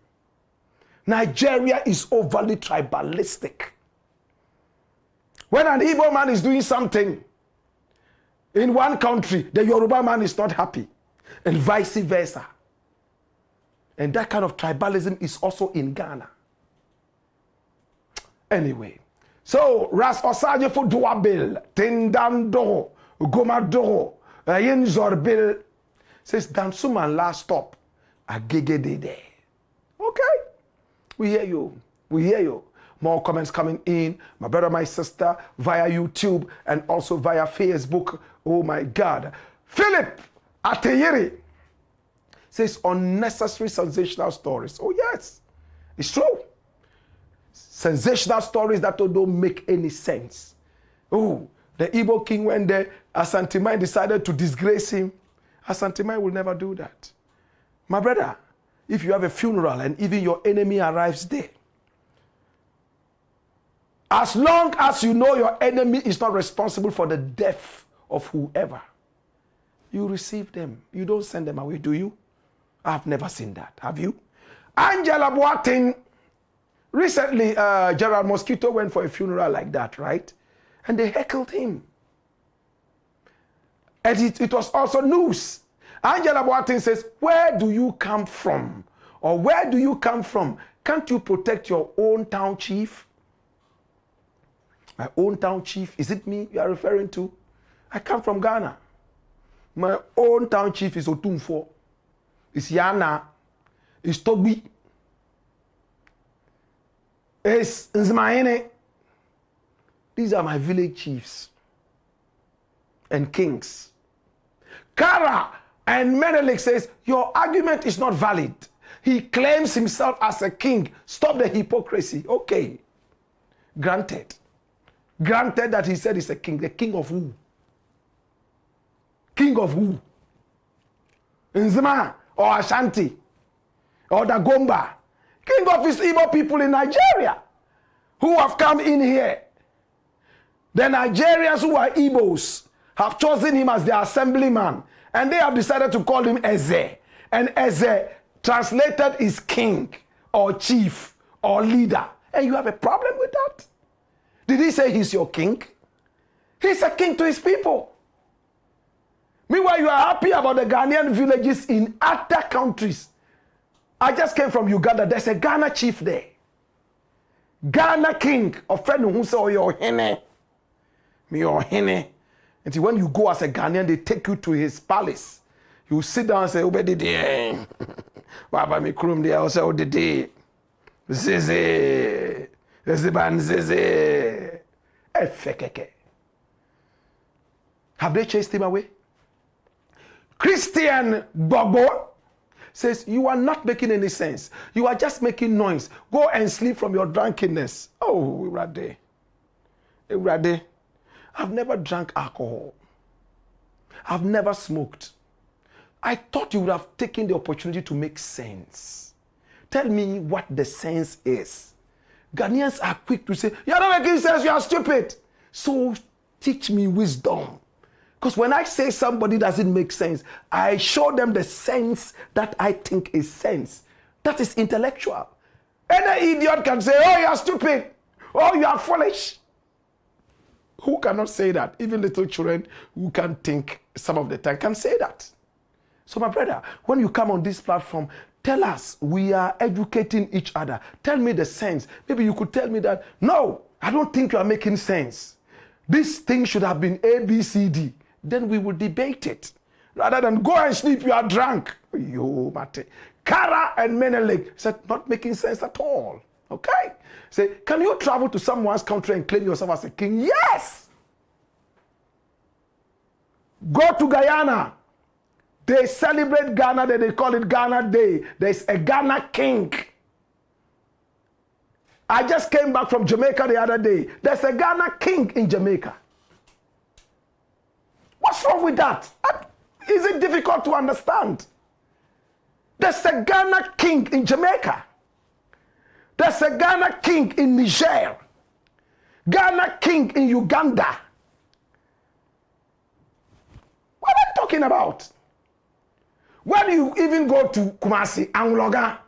Nigeria is overly tribalistic. When an Igbo man is doing something in one country, the Yoruba man is not happy, and vice versa. And that kind of tribalism is also in Ghana. Anyway, so Ras Osaje for Duabil, Tindando, Gomado, Yin Zorbil says, Dansuman last stop, Agege. Okay. We hear you. We hear you. More comments coming in. My brother, my sister, via YouTube and also via Facebook. Oh my God. Philip Ateyeri says unnecessary sensational stories. Oh yes, it's true. Sensational stories that don't make any sense. Oh, the Igbo king went there. Asantemai decided to disgrace him. Asantemai will never do that. My brother, if you have a funeral and even your enemy arrives there, as long as you know your enemy is not responsible for the death of whoever, you receive them. You don't send them away, do you? I've never seen that. Have you? Angela Boateng. Recently, Gerald Mosquito went for a funeral like that, right? And they heckled him. And it was also news. Angela Boateng says, where do you come from? Or where do you come from? Can't you protect your own town chief? My own town chief, is it me you are referring to? I come from Ghana. My own town chief is Otumfour. It's Yana. It's Tobi. It's Nzmaine. These are my village chiefs and kings. Kara and Menelik says, your argument is not valid. He claims himself as a king. Stop the hypocrisy. Okay. Granted. Granted that he said he's a king. The king of who? King of who? Nzima or Ashanti or Dagomba? King of his Igbo people in Nigeria who have come in here. The Nigerians who are Igbos have chosen him as their assemblyman, and they have decided to call him Eze. And Eze translated is king or chief or leader. And you have a problem with that? Did he say he's your king? He's a king to his people. Meanwhile, you are happy about the Ghanaian villages in other countries. I just came from Uganda. There's a Ghana chief there. Ghana king. A friend who say, oh, you're hene. Me, you're hene. And when you go as a Ghanaian, they take you to his palace. You sit down and say, Obedi de. Waba mi krum de. I say, Odede. Zeze. Zezeban zeze. Efekeke. Have they chased him away? Christian Bobo says, you are not making any sense. You are just making noise. Go and sleep from your drunkenness. Oh, Rade. Rade. I've never drank alcohol. I've never smoked. I thought you would have taken the opportunity to make sense. Tell me what the sense is. Ghanaians are quick to say, you're not making sense, you are stupid. So teach me wisdom. Because when I say somebody doesn't make sense, I show them the sense that I think is sense. That is intellectual. Any idiot can say, oh, you are stupid. Oh, you are foolish. Who cannot say that? Even little children who can think some of the time can say that. So my brother, when you come on this platform, tell us we are educating each other. Tell me the sense. Maybe you could tell me that, no, I don't think you are making sense. This thing should have been A, B, C, D. Then we will debate it. Rather than go and sleep, you are drunk. Yo, mate. Kara and Menelik said, not making sense at all. Okay? Say, can you travel to someone's country and claim yourself as a king? Yes! Go to Guyana. They celebrate Ghana, they call it Ghana Day. There's a Ghana king. I just came back from Jamaica the other day. There's a Ghana king in Jamaica. What's wrong with that? Is it difficult to understand? There's a Ghana king in Jamaica. There's a Ghana king in Niger. Ghana king in Uganda. What am I talking about? When you even go to Kumasi, Angloga,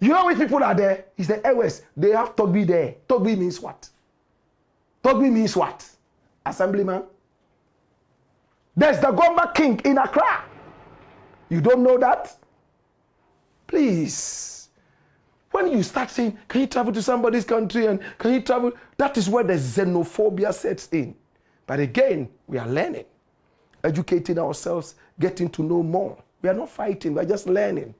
you know which people are there? It's the Airways. They have Togbi there. Togbi means what? Togbi means what? Assemblyman. There's the Gomba king in Accra. You don't know that? Please. When you start saying, can you travel to somebody's country and can you travel? That is where the xenophobia sets in. But again, we are learning, educating ourselves, getting to know more. We are not fighting, we are just learning.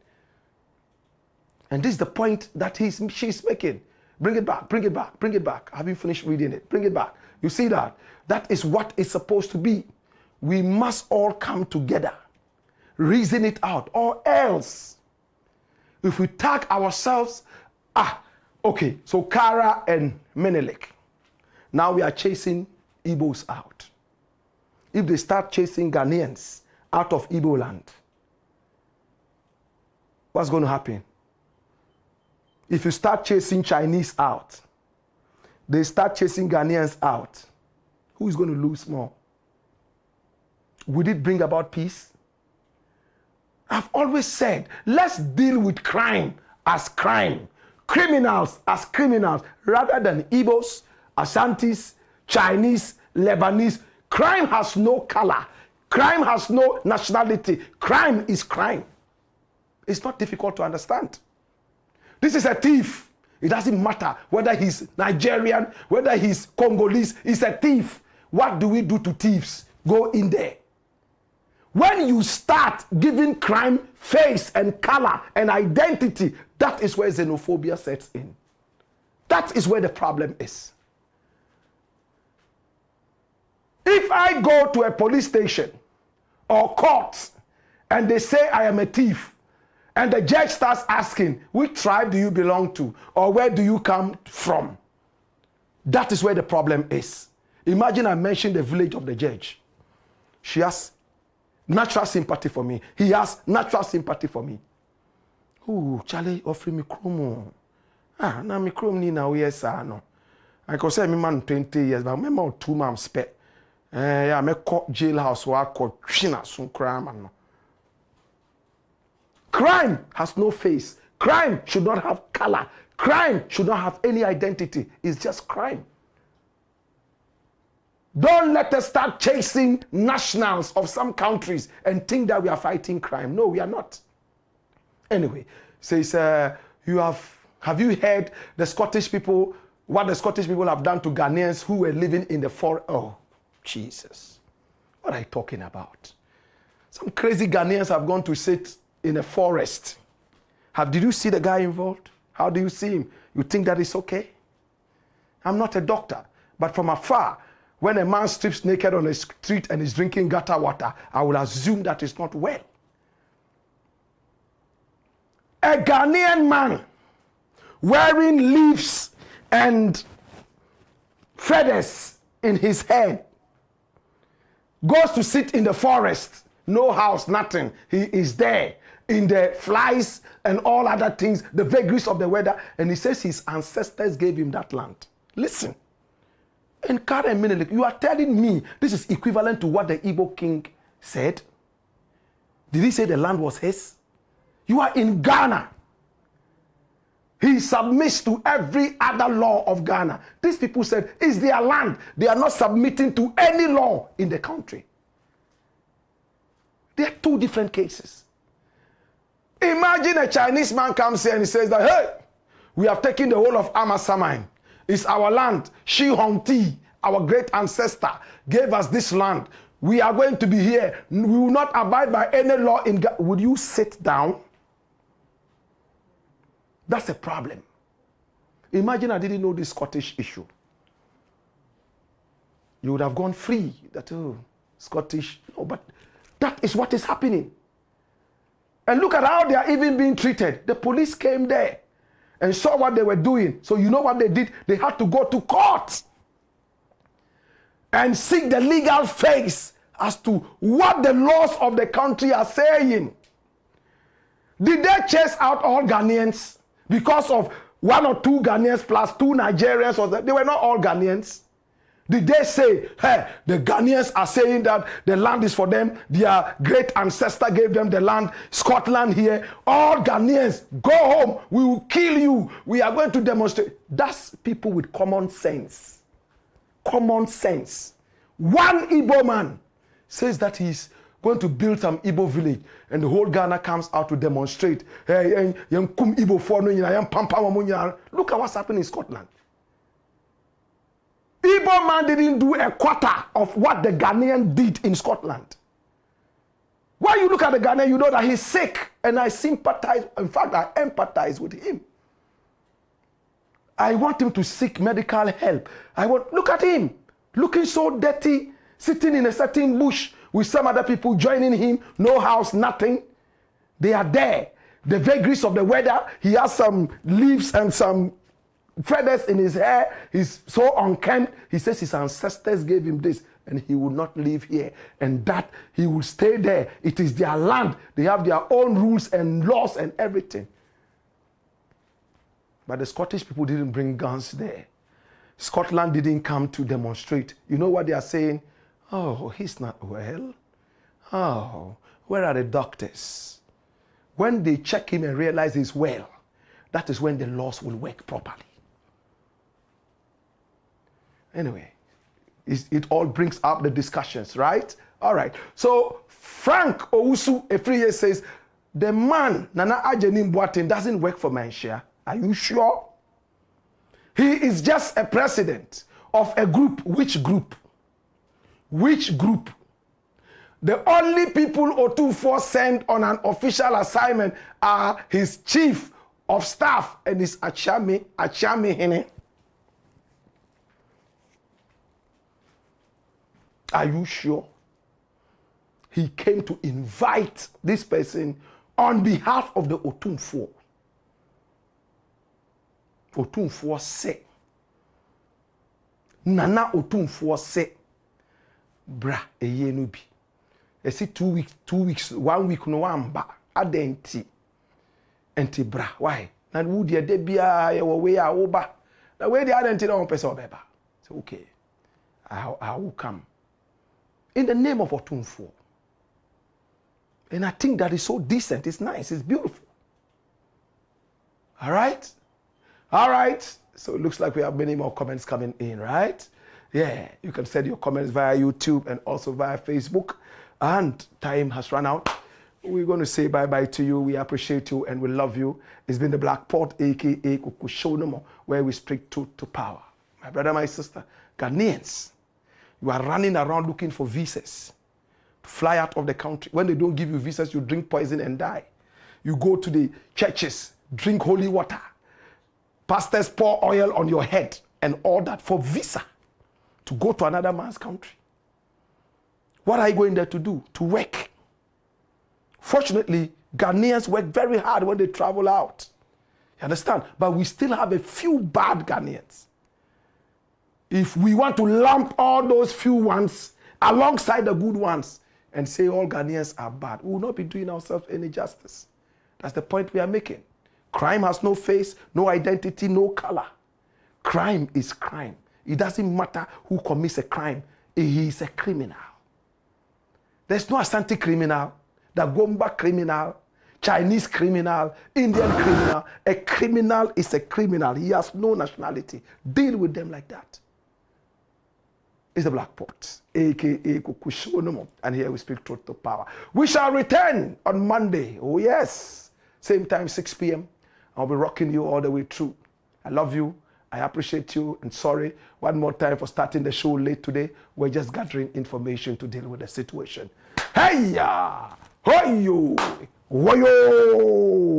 And this is the point that she's making. Bring it back, bring it back, bring it back. Have you finished reading it? Bring it back. You see that? That is what it's supposed to be. We must all come together, reason it out, or else, if we tag ourselves, okay, so Kara and Menelik, now we are chasing Igbos out. If they start chasing Ghanaians out of Igbo land, what's going to happen? If you start chasing Chinese out, they start chasing Ghanaians out, who is going to lose more? Would it bring about peace? I've always said, let's deal with crime as crime, criminals as criminals, rather than Igbos, Ashantis, Chinese, Lebanese. Crime has no color. Crime has no nationality. Crime is crime. It's not difficult to understand. This is a thief. It doesn't matter whether he's Nigerian, whether he's Congolese. He's a thief. What do we do to thieves? Go in there. When you start giving crime face and color and identity, that is where xenophobia sets in. That is where the problem is. If I go to a police station or court and they say I am a thief, and the judge starts asking, which tribe do you belong to or where do you come from? That is where the problem is. Imagine I mentioned the village of the judge. She has natural sympathy for me. He has natural sympathy for me. Ooh, Charlie offering me chromo. Ah, now me chrome ni na we no. I can say me man 20 years, but me man 2 months spare. Yeah, me caught jailhouse wa caught china sun crime no. Crime has no face. Crime should not have color. Crime should not have any identity. It's just crime. Don't let us start chasing nationals of some countries and think that we are fighting crime. No, we are not. Anyway, says, have you heard the Scottish people, what the Scottish people have done to Ghanaians who were living in the forest? Oh, Jesus. What are you talking about? Some crazy Ghanaians have gone to sit in a forest. Did you see the guy involved? How do you see him? You think that is okay? I'm not a doctor, but from afar, when a man strips naked on the street and is drinking gutter water, I will assume that is not well. A Ghanaian man wearing leaves and feathers in his head goes to sit in the forest, no house, nothing. He is there in the flies and all other things, the vagaries of the weather, and he says his ancestors gave him that land. Listen. And Karen Minelik, you are telling me this is equivalent to what the Igbo king said? Did he say the land was his? You are in Ghana. He submits to every other law of Ghana. These people said it's their land. They are not submitting to any law in the country. They are 2 different cases. Imagine a Chinese man comes here and he says that, hey, we have taken the whole of Amasaman. It's our land. Shi Hongti, our great ancestor, gave us this land. We are going to be here. We will not abide by any law in God. Would you sit down? That's a problem. Imagine I didn't know this Scottish issue. You would have gone free. That, oh, Scottish. No, but that is what is happening. And look at how they are even being treated. The police came there and saw what they were doing. So you know what they did? They had to go to court and seek the legal face as to what the laws of the country are saying. Did they chase out all Ghanaians because of 1 or 2 Ghanaians plus 2 Nigerians? Or they were not all Ghanaians. Did they say, hey, the Ghanaians are saying that the land is for them, their great ancestor gave them the land, Scotland here, all Ghanaians, go home, we will kill you, we are going to demonstrate. That's people with common sense. Common sense. One Igbo man says that he's going to build some Igbo village, and the whole Ghana comes out to demonstrate. Hey, look at what's happening in Scotland. Igbo man didn't do a quarter of what the Ghanaian did in Scotland. When you look at the Ghanaian, you know that he's sick, and I sympathize. In fact, I empathize with him. I want him to seek medical help. Look at him, looking so dirty, sitting in a certain bush with some other people joining him, no house, nothing. They are there. The vagaries of the weather, he has some leaves and some feathers in his hair. He's so unkempt. He says his ancestors gave him this, and he will not live here, and that he will stay there. It is their land. They have their own rules and laws and everything. But the Scottish people didn't bring guns there. Scotland didn't come to demonstrate. You know what they are saying? Oh, he's not well. Oh, where are the doctors? When they check him and realize he's well, that is when the laws will work properly. Anyway, it all brings up the discussions, right? All right. So Frank Owusu Efriye says, the man, Nana Ajenim Boateng, doesn't work for Manshia. Are you sure? He is just a president of a group. Which group? Which group? The only people Otumfour sent on an official assignment are his chief of staff and his Achame Hene. Are you sure? He came to invite this person on behalf of the Otumfour. Otumfour said, Nana Otumfour say, bra, eye no bi. E si 2 weeks, 1 week no wamba. Adenti. Enti bra, why? Na wo de bia ye wo we a wo ba. Na we de adenti na on pese obeba. So okay. I will come. In the name of Otumfour. And I think that is so decent, it's nice, it's beautiful. All right? All right. So it looks like we have many more comments coming in, right? Yeah, you can send your comments via YouTube and also via Facebook. And time has run out. We're going to say bye-bye to you. We appreciate you and we love you. It's been the Blakk Pot, a.k.a. Xenophobia, where we speak truth to power. My brother, my sister, Ghanaians, you are running around looking for visas to fly out of the country. When they don't give you visas, you drink poison and die. You go to the churches, drink holy water. Pastors pour oil on your head and all that for visa to go to another man's country. What are you going there to do? To work. Fortunately, Ghanaians work very hard when they travel out. You understand? But we still have a few bad Ghanaians. If we want to lump all those few ones alongside the good ones and say all Ghanaians are bad, we will not be doing ourselves any justice. That's the point we are making. Crime has no face, no identity, no color. Crime is crime. It doesn't matter who commits a crime. He is a criminal. There's no Asante criminal, the Gomba criminal, Chinese criminal, Indian criminal. A criminal is a criminal. He has no nationality. Deal with them like that. It's the Blakk Pot, a.k.a. Xenophobia, and here we speak truth to power. We shall return on Monday. Oh yes, same time, 6 p.m. I'll be rocking you all the way through. I love you. I appreciate you. And sorry one more time for starting the show late today. We're just gathering information to deal with the situation. Hey-ya! Hoyo! Woyo!